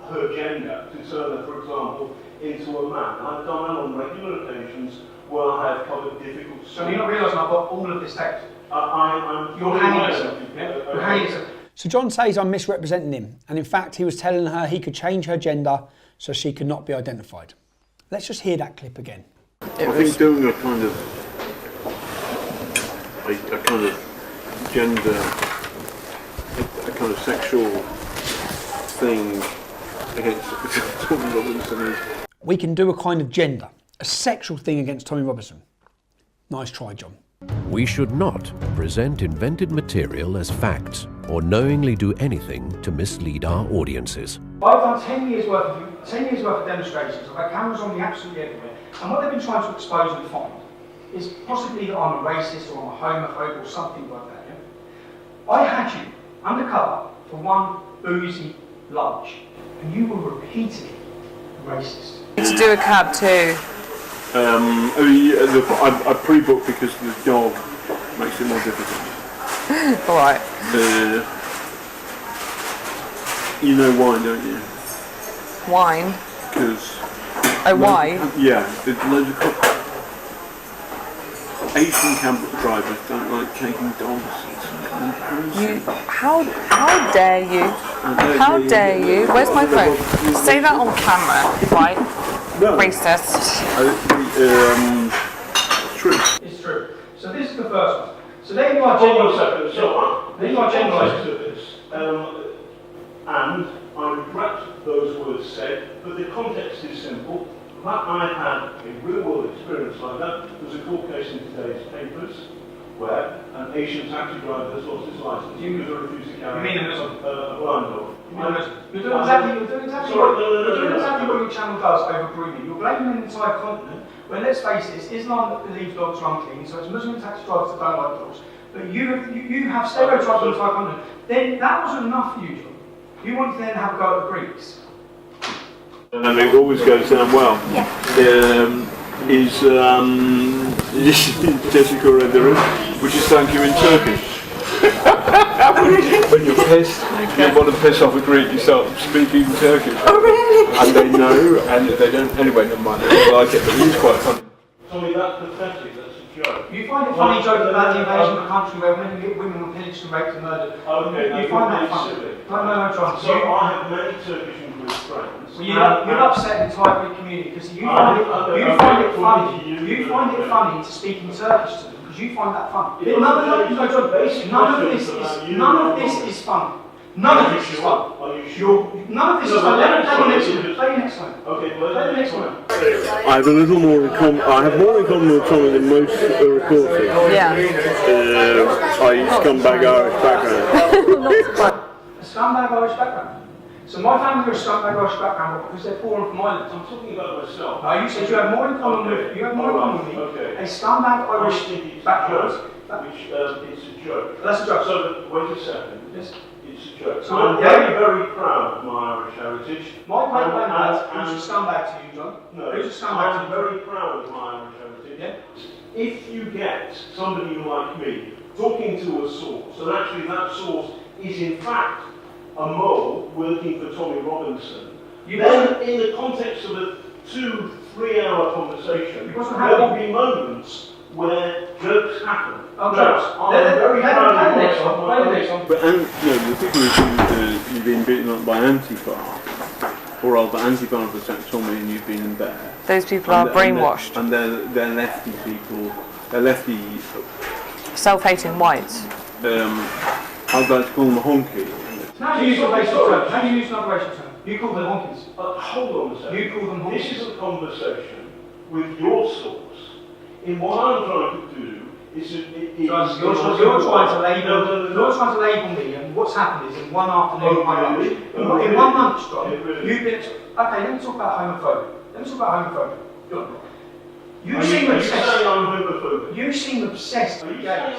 her gender to turn her, for example, into a man. I've done that on regular occasions where I have covered difficult So you're not realising I've got all of this text? I'm You're hanging yourself. You're hanging yourself. So John says I'm misrepresenting him, and in fact he was telling her he could change her gender so she could not be identified. Let's just hear that clip again. I think doing a kind of gender, a kind of sexual thing against Tommy Robinson is. We can do a kind of gender, a sexual thing against Tommy Robinson. Nice try, John. We should not present invented material as facts or knowingly do anything to mislead our audiences. I've done 10 years worth of demonstrations. I've had cameras on me absolutely everywhere. And what they've been trying to expose and find is possibly that I'm a racist or I'm a homophobe or something like that. Yeah? I had you undercover for one boozy lunch, and you were repeatedly racist. To do a cab too. I pre-booked because the dog makes it more difficult. All right. You know why, don't you? Wine. Because. Oh, why? Yeah, there's loads of Asian cab drivers don't like taking dogs. You, how dare you? How dare you? Where's my phone? Say that on camera, right? No. Racist. It's true. It's true. So this is the first one. So there you are generalising. So there you are generalising. And I regret those words said, but the context is simple. That I had a real-world experience like that. There's a court case in today's papers where an Asian taxi driver has lost his license. He was refused to carry a blind dog. You're doing exactly what your channel does over grooming. You're blaming an entire continent when, let's face it, it's Islam that believes dogs are unclean, so it's Muslim taxi drivers that don't like dogs. But you have stereotyped the entire continent. Then that wasn't enough for you, John. You wanted to then have a go at the Greeks. And it always goes down well. Yeah. Is Jessica Rederer, which is thank you in Turkish. When you're pissed, you want to piss off a Greek, you start speaking Turkish. Oh, really? And they know, and they don't. Anyway, never mind. They don't like it, but it's quite funny. Tommy, that's pathetic. That's a joke. You find it funny joking about the invasion of a country where women were pillaged and raped and murdered. Okay, you find that funny? No, John. So I have many Turkish and Greek friends. Well, you'll upset the entire Greek community because you find it funny to speak in Turkish to them because you find that funny. None of this is fun. None of this is fun. None of this is fun. Play your next one. Okay, play the next one. I have a little more in common. I have more in common with Tommy than most reporters. Yeah. I scumbag Irish background. A scumbag Irish background. So my family are a scumbag Irish background because they're poor and from Ireland. I'm talking about myself. No, you said you have more in common with me. Okay. A scumbag Irish background. Which it's a joke. That's a joke. So wait a second. Yes. It's a joke. So I'm very proud of my Irish heritage. My great granddad, who's a scumbag to you, John? No, who's a scumbag to I'm you? very proud of my Irish heritage. Yeah. If you get somebody like me talking to a source, and actually that source is in fact a mole working for Tommy Robinson, then in the context of a 2-3 hour conversation, there will be moments where jokes happen. Oh, jokes. I'm very proud of Play the next one. But the people who've been beaten up by Antifa, or rather Antifa have attacked Tommy and you've been in there. Those people are brainwashed. And they're lefty people. They're lefty. Self-hating whites. I'd like to call them a honky. How do you use an racial term? How do you use another racial term? You call them honkies. Hold on a second. You call them honkies. This is a conversation with your source. In what I'm trying to do is you're trying to label me, and what's happened is in one afternoon, in one month, John, you've been. Okay, let me talk about homophobia. John, you seem obsessed. You seem obsessed with gays.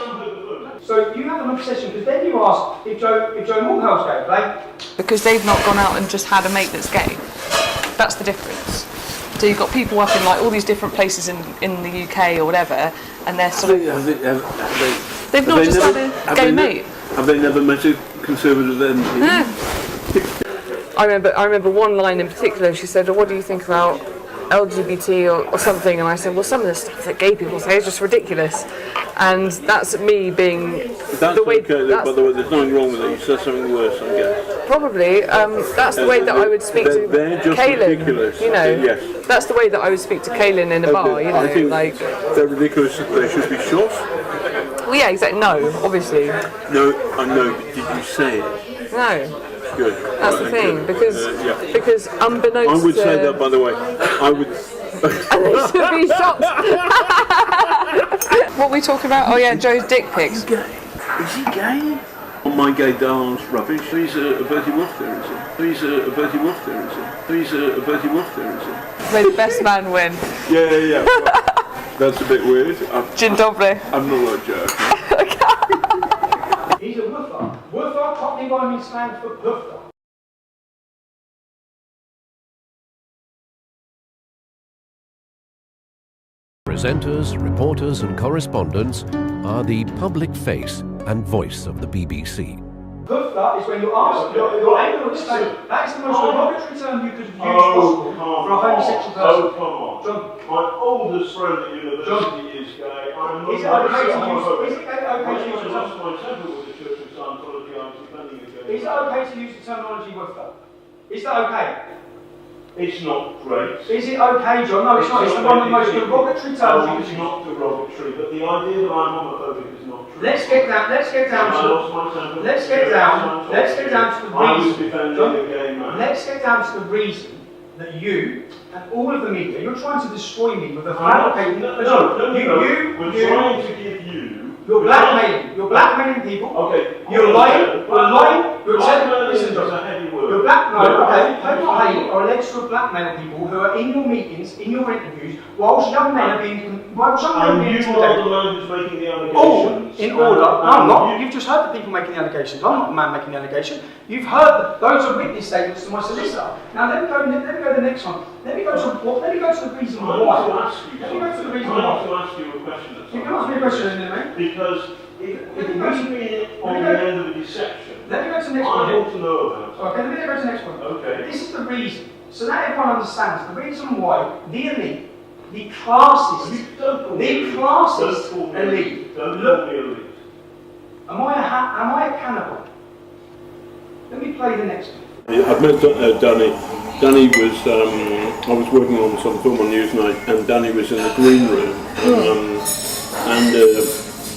So you have an obsession because then you ask if Joe Moorhouse gay, right? Because they've not gone out and just had a mate that's gay. That's the difference. So you've got people up in like all these different places in the UK or whatever, and they're sort of they've not just had a gay mate. Have they never met a conservative MP? No. I remember one line in particular. She said, "What do you think about LGBT or something?" And I said, "Well, some of the stuff that gay people say is just ridiculous." And that's me being the way. Okay, by the way, there's nothing wrong with it. You said something worse, I guess. Probably. That's the way that I would speak to Kaylin. Ridiculous. You know, yes. That's the way that I would speak to Kaylin in a bar. You know, I think like they're ridiculous. They should be shot. Well, yeah, exactly. No, obviously. No, I know. But did you say it? No. Good. That's the thing, because unbeknownst I would say that, by the way. I would. And they should be shot. What were we talking about? Oh yeah, Joe's dick pics. Is he gay? Oh, my gay darling's rubbish. He's a Bertie Wolf there, is he? He's a Bertie Wolf there, is he? He's a Bertie Wolf there, is he? May the best man win. Yeah. Well, that's a bit weird. Gin doble. I'm not a jerk. He's a woofer. Woofer, Cockney by me stands for puffer. Presenters, reporters and correspondents are the public face and voice of the BBC. Puffer is when you ask, you're able to explain. That is the most derogatory term you could use possible for a homosexual person. Oh, come on. John. My oldest friend at university is gay. Is it okay to use the Is it okay to use the terminology woofer? Is that okay? It's not great. Is it okay, John? No, it's not. It's one of the most derogatory terms. No, it's not derogatory, but the idea that I'm homophobic is not true. Let's get down to the reason. Let's get down to the reason that you and all of the media, you're trying to destroy me with a fabricated. We're trying to give you. You're blackmailing people. Okay. You're lying. You're telling. Listen, John. You're alleged to have blackmailed people who are in your meetings, in your interviews, whilst young men are being. And you are the man who's making the allegations. All in order. No, I'm not. You've just heard the people making the allegations. I'm not the man making the allegation. You've heard those are witness statements to my solicitor. Now let me go to the next one. Let me go to the reason why. Let me go to the reason why. I want to ask you a question. You can ask me a question in there, mate. Because if it must be on the end of a deception, let me go to the next I one. want to know about it. Okay, let me go to the next one. Okay. This is the reason. So now everyone understands the reason why the elite, the classist elite. Don't call me elite. Am I a cannibal? Let me play the next one. I've met Danny. Danny was, I was working on some film on Newsnight, and Danny was in the green room.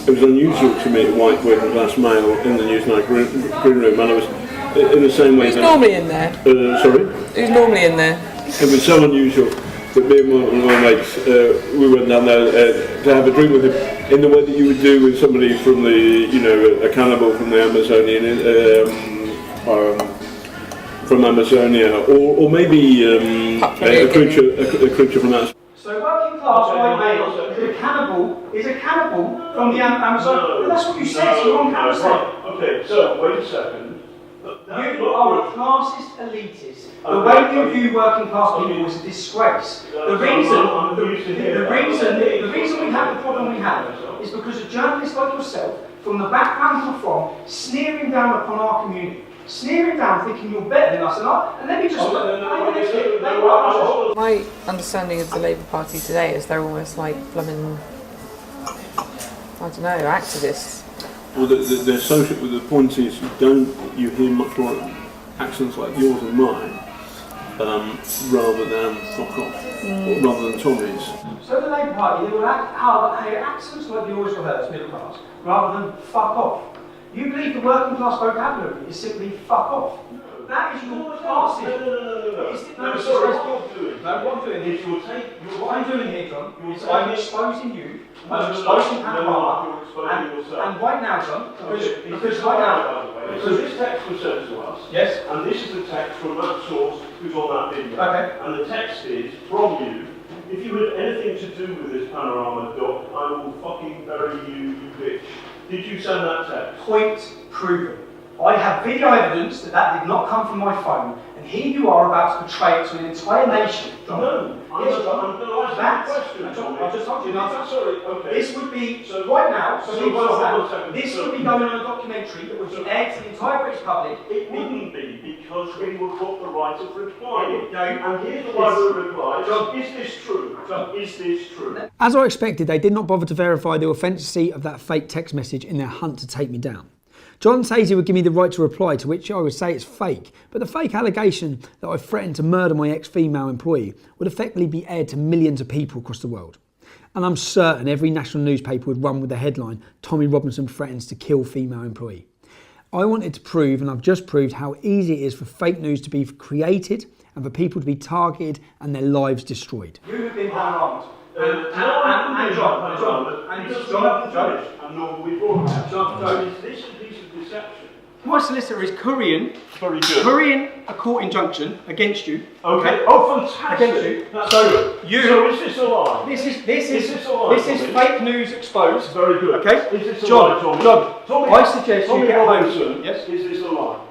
It was unusual to meet a white working class male in the Newsnight green room, and I was in the same way. Who's normally in there? Sorry? Who's normally in there? It was so unusual that me and one of my mates, we went down there to have a drink with him in the way that you would do with somebody from a cannibal from the Amazonian, from Amazonia, or maybe a creature from that. So working class white male is a cannibal from the Amazon. No, that's what you said. So you're on camera. Okay, so wait a second. You are a classist elitist. The way you view working class people is a disgrace. The reason we have the problem we have is because a journalist like yourself, from the background you're from, sneering down upon our community. Sneering down, thinking you're better than us, and let me just. My understanding of the Labour Party today is they're almost like blooming, I don't know, activists. Well, they're social. The point is, you hear much more accents like yours and mine, rather than fuck off, rather than Tommy's. So the Labour Party, they will have accents like yours or hers, middle class, rather than fuck off. You believe the working class vocabulary is simply fuck off. That is your classism. What I'm doing here, John, is I'm exposing you, I'm exposing panorama, and right now, John, because right now, so this text was sent to us, yes, and this is the text from that source who's on that video, okay, and the text is from you. If you had anything to do with this panorama doc, I will fucking bury you, you bitch. Did you send that text? Point proven. I have video evidence that did not come from my phone, and here you are about to betray it to an entire nation. John. No, I'm going to ask you a question. I've just told you an answer. Sorry, okay. This would be, right now, this would be going on a documentary that would be aired to the entire British public. It wouldn't be, because we would put the right of reply. No, and here's the right of reply. Is this true? Is this true? As I expected, they did not bother to verify the authenticity of that fake text message in their hunt to take me down. John says he would give me the right to reply, to which I would say it's fake, but the fake allegation that I threatened to murder my ex-female employee would effectively be aired to millions of people across the world. And I'm certain every national newspaper would run with the headline, Tommy Robinson threatens to kill female employee. I wanted to prove, and I've just proved, how easy it is for fake news to be created and for people to be targeted and their lives destroyed. You have been harmed. My solicitor is currying a court injunction against you. Okay. Oh, fantastic. Against you. So is this a lie? This is fake news exposed. Very good. Okay. Is this a John, lie, John, I suggest you get home. Yes. Is this a lie?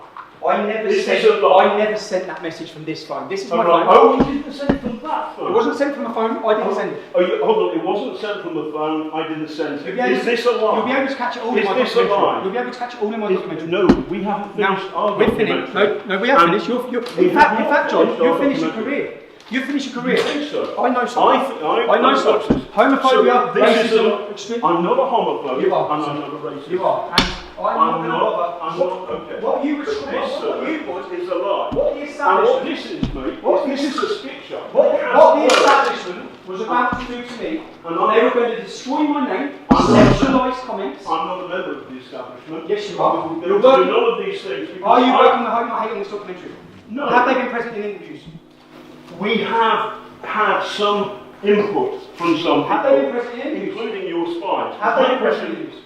I never sent that message from this phone. This is my phone. Oh, you didn't send it from that phone? It wasn't sent from the phone. I didn't send it. Hold on. It wasn't sent from the phone. I didn't send it. Is this a lie? You'll be able to catch it all in my documentary. You'll be able to catch it all in my documentary. No, we haven't finished our documentary. No, we have finished. In fact, John, you've finished your career. You've finished your career. You think so? I know something. I know something. Homophobia, racism. I'm not a homophobe. You are. And I'm not a racist. You are. And I'm not. Okay. What you would is a lie. What the establishment. And what this is, mate, this is a skit show. What the establishment was about to do to me, they were going to destroy my name, sexualised comments. I'm not a member of the establishment. Yes, you are. I'm You're going to do working. none of these things. Are you working the Hope Not Hate on this documentary? No. Have they been present in interviews? We have had some input from some Have they been present in interviews? including your spies. Have they been present in interviews?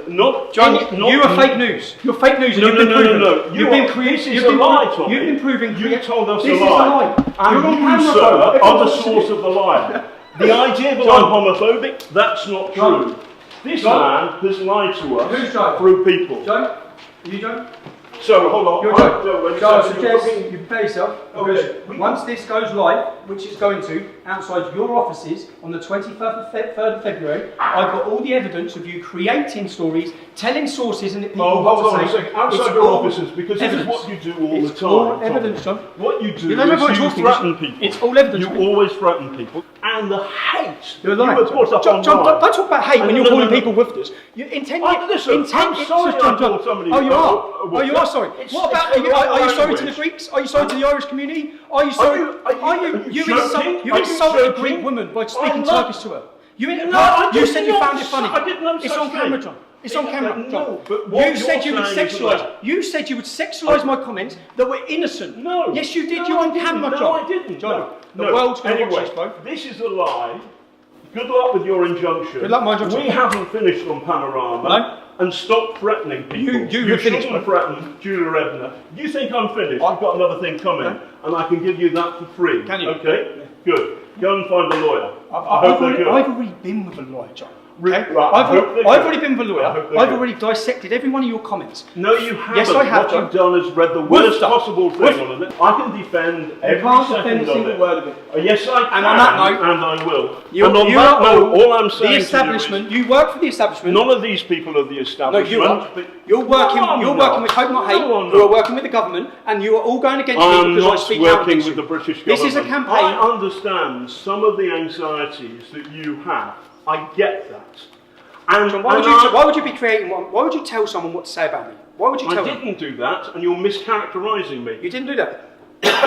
Not John, not, you are fake news. You're fake news. No, and you've no, been no, proven. no, no. You've been creating. This is a lie, Tommy. You've been proving. You told us this a lie. Is a lie. And You're on you, camera, sir, bro. are the source of the lie. The idea that I'm homophobic, that's not John. true. This John. man has lied to us Who's John? through people. John, are you John? So, hold on. You're John. John, I suggest you prepare yourself, because Okay. once this goes live, which it's going to, outside your offices on the 23rd of February, I've got all the evidence of you creating stories, telling sources and people what hold on to a say. second. Outside It's your all offices, because this is what you do all It's the time. all Tommy. evidence, John. What you do You know, no is point you talking. threaten people. It's all evidence. You always threaten people. And the hate You're you lying. were brought up John, on don't talk about hate when No, you're no, calling no, no. people woofers. You intend. Listen, I'm sorry I called somebody Oh, you a are. woofer. Oh, you are sorry. It's- What about? it's the wrong Are you sorry to the language. Greeks? Are you sorry to the Irish community? Are you sorry? You insulted a Greek woman by speaking Turkish to her. You said you found it funny. I did no It's such on camera, thing. John. It's on camera, John. No, but what You said you would saying is sexualise. that- You said you would sexualise my comments that were innocent. No. Yes, you did. No, You're I on didn't. camera, No, John. I didn't. John, No. the world's going to Anyway, watch this, bro. this is a lie. Good luck with your injunction. Good luck, my injunction. We haven't finished on Panorama. No. And stop threatening people. You You finished, shouldn't bro. threaten Julia Ebner. You think I'm finished? I've got another thing coming, and I can give you that for free. Can you? Okay. Good. Go and find a lawyer. I've already been with a lawyer, John. Okay? Right, I hope they're I've good. already been with a I lawyer. hope they're I've good. already dissected every one of your comments. No, you haven't. Yes, I have, What John. you've done is read the worst stuff. possible thing on it. I can defend every can't second defend a of single it. word of it. Yes, I can. And on that note, and I will. You, and on you that are note, all I'm saying the to establishment. you You work for the establishment. is, none of these people are the No, establishment. you are. but- You're working. No, I'm you're not. working with Hope Not Hate. No, I'm who are not. working with the government, and you are all going against me I'm because I not speak out working against with you. the British This government. is a campaign. I understand some of the anxieties that you have. I get that. And, John, why would you be creating one? Why would you tell someone what to say about me? Why would you I tell them? didn't do that, and you're mischaracterising me. You didn't do that.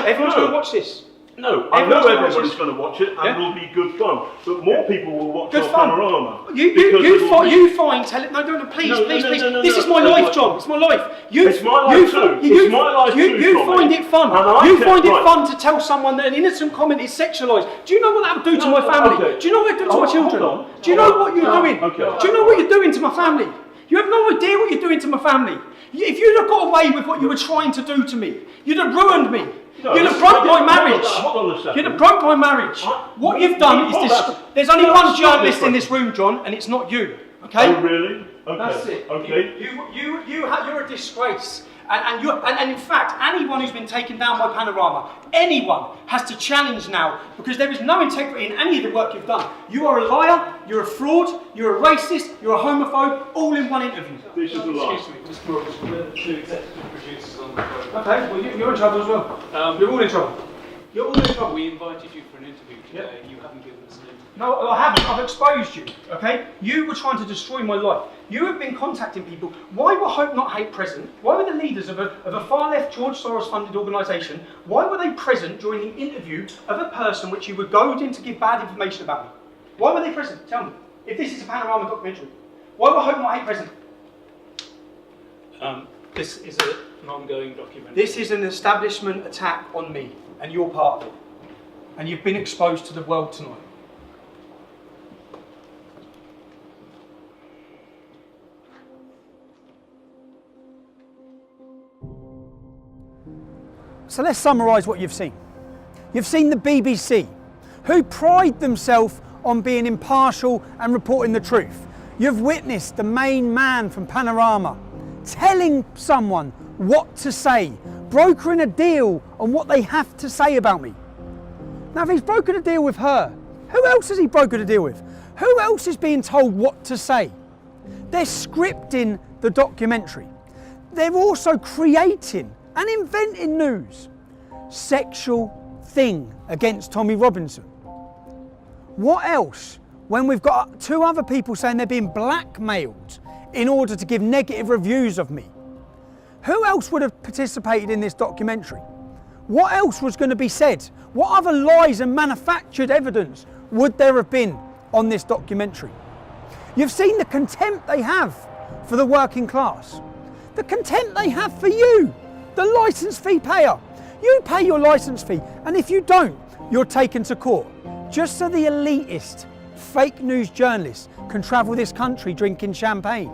Everyone's No. going to watch this. No, I know Everyone's gonna watch everybody's this. going to watch it, and Yeah. it'll be good fun. But more people will watch Good our fun. Panorama. You find telling. No, please, No, please, no, please. no, no, This no. is my No, life, no. John. It's my life. It's my life too. It's my life too, You Tommy. find it fun. And I You can- find it right. fun to tell someone that an innocent comment is sexualised. Do you know what that would do to my family? okay. Do you know what it would do to my Hold children? on. Do you know what you're doing? Okay. Do you know what you're doing to my family? You have no idea what you're doing to my family. If you'd have got away with what you were trying to do to me, you'd have ruined me. No, You'd have broke my hold on, marriage. hold on a second. You'd have broke my marriage. What you've done is Hold this. on. There's only No, one stop journalist this in this room, John, and it's not you. Okay? Oh, really? Okay. That's it. Okay. You're a disgrace. And in fact, anyone who's been taken down by Panorama, anyone has to challenge now, because there is no integrity in any of the work you've done. You are a liar, you're a fraud, you're a racist, you're a homophobe, all in one interview. This is a lie. Excuse me, Mr. Morris, we're the two executive producers on the program. Okay, well you're in trouble as well. You're all in trouble. You're all in trouble. We invited you for an interview today. You haven't given us an interview. No, I haven't. I've exposed you, okay? You were trying to destroy my life. You have been contacting people. Why were Hope Not Hate present? Why were the leaders of a far-left George Soros-funded organisation, why were they present during the interview of a person which you were goaded in to give bad information about me? Why were they present? Tell me. If this is a Panorama documentary, why were Hope Not Hate present? This is an ongoing documentary. This is an establishment attack on me, and you're part of it. And you've been exposed to the world tonight. So let's summarise what you've seen. You've seen the BBC, who pride themselves on being impartial and reporting the truth. You've witnessed the main man from Panorama telling someone what to say, brokering a deal on what they have to say about me. Now, if he's brokered a deal with her, who else has he brokered a deal with? Who else is being told what to say? They're scripting the documentary. They're also creating and inventing news. Sexual thing against Tommy Robinson. What else when we've got two other people saying they're being blackmailed in order to give negative reviews of me? Who else would have participated in this documentary? What else was going to be said? What other lies and manufactured evidence would there have been on this documentary? You've seen the contempt they have for the working class. The contempt they have for you, the licence fee payer. You pay your licence fee, and if you don't, you're taken to court. Just so the elitist, fake news journalists can travel this country drinking champagne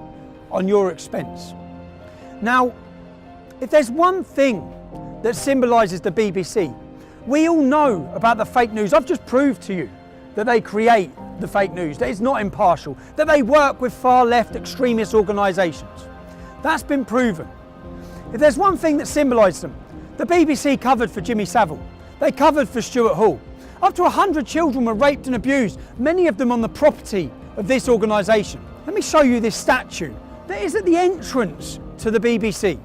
on your expense. Now, if there's one thing that symbolises the BBC, we all know about the fake news. I've just proved to you that they create the fake news, that it's not impartial, that they work with far left extremist organisations. That's been proven. If there's one thing that symbolises them, the BBC covered for Jimmy Savile, they covered for Stuart Hall. Up to 100 children were raped and abused, many of them on the property of this organisation. Let me show you this statue that is at the entrance to the BBC.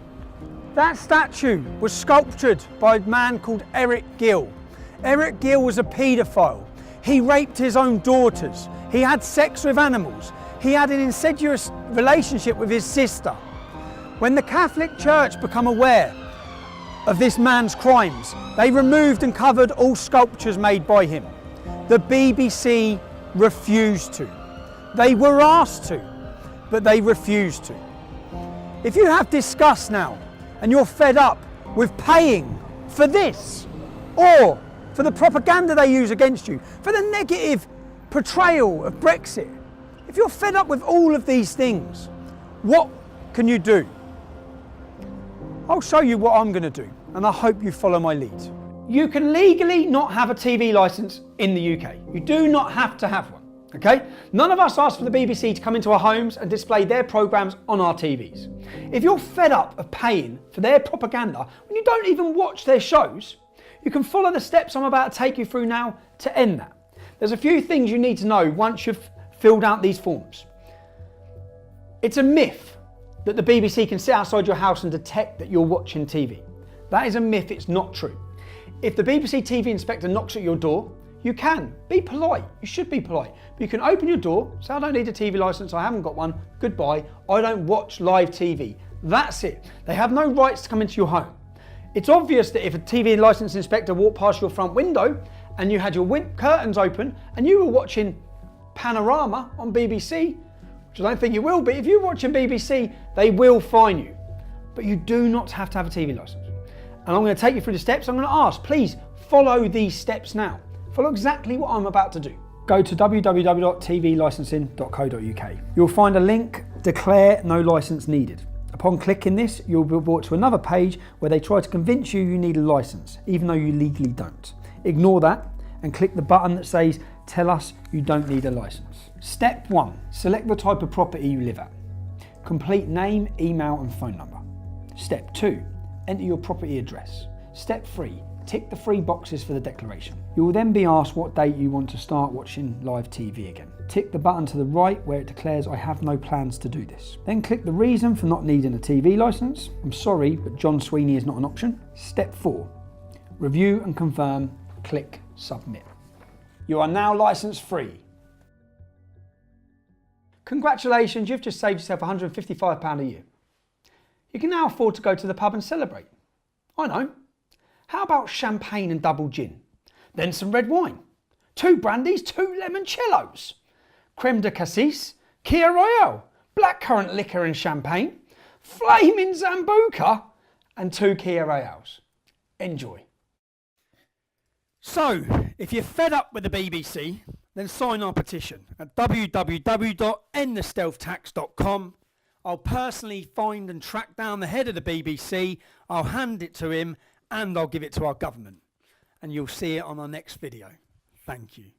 That statue was sculptured by a man called Eric Gill. Eric Gill was a paedophile. He raped his own daughters. He had sex with animals. He had an incestuous relationship with his sister. When the Catholic Church became aware of this man's crimes, they removed and covered all sculptures made by him. The BBC refused to. They were asked to, but they refused to. If you have disgust now, and you're fed up with paying for this, or for the propaganda they use against you, for the negative portrayal of Brexit, if you're fed up with all of these things, what can you do? I'll show you what I'm going to do, and I hope you follow my lead. You can legally not have a TV licence in the UK. You do not have to have one, okay? None of us asked for the BBC to come into our homes and display their programmes on our TVs. If you're fed up of paying for their propaganda when you don't even watch their shows, you can follow the steps I'm about to take you through now to end that. There's a few things you need to know once you've filled out these forms. It's a myth that the BBC can sit outside your house and detect that you're watching TV. That is a myth, it's not true. If the BBC TV inspector knocks at your door, you can. Be polite, you should be polite. But you can open your door, say I don't need a TV licence, I haven't got one, goodbye, I don't watch live TV. That's it. They have no rights to come into your home. It's obvious that if a TV licence inspector walked past your front window and you had your curtains open and you were watching Panorama on BBC, which I don't think you will be, if you're watching BBC, they will fine you. But you do not have to have a TV licence. And I'm going to take you through the steps. I'm going to ask, please follow these steps now. Follow exactly what I'm about to do. Go to www.tvlicensing.co.uk. You'll find a link, declare no licence needed. Upon clicking this, you'll be brought to another page where they try to convince you need a licence, even though you legally don't. Ignore that and click the button that says, tell us you don't need a licence. Step 1, select the type of property you live at. Complete name, email and phone number. Step 2, enter your property address. Step 3, tick the 3 boxes for the declaration. You will then be asked what date you want to start watching live TV again. Tick the button to the right where it declares I have no plans to do this. Then click the reason for not needing a TV licence. I'm sorry, but John Sweeney is not an option. Step 4, review and confirm, click submit. You are now licence free. Congratulations, you've just saved yourself £155 a year. You can now afford to go to the pub and celebrate. I know. How about champagne and double gin? Then some red wine. 2 brandies, 2 limoncellos. Creme de cassis, Kia Royale, blackcurrant liquor and champagne, flaming Zambuca and 2 Kia Royales. Enjoy. So, if you're fed up with the BBC, then sign our petition at www.endthestealthtax.com. I'll personally find and track down the head of the BBC, I'll hand it to him, and I'll give it to our government. And you'll see it on our next video. Thank you.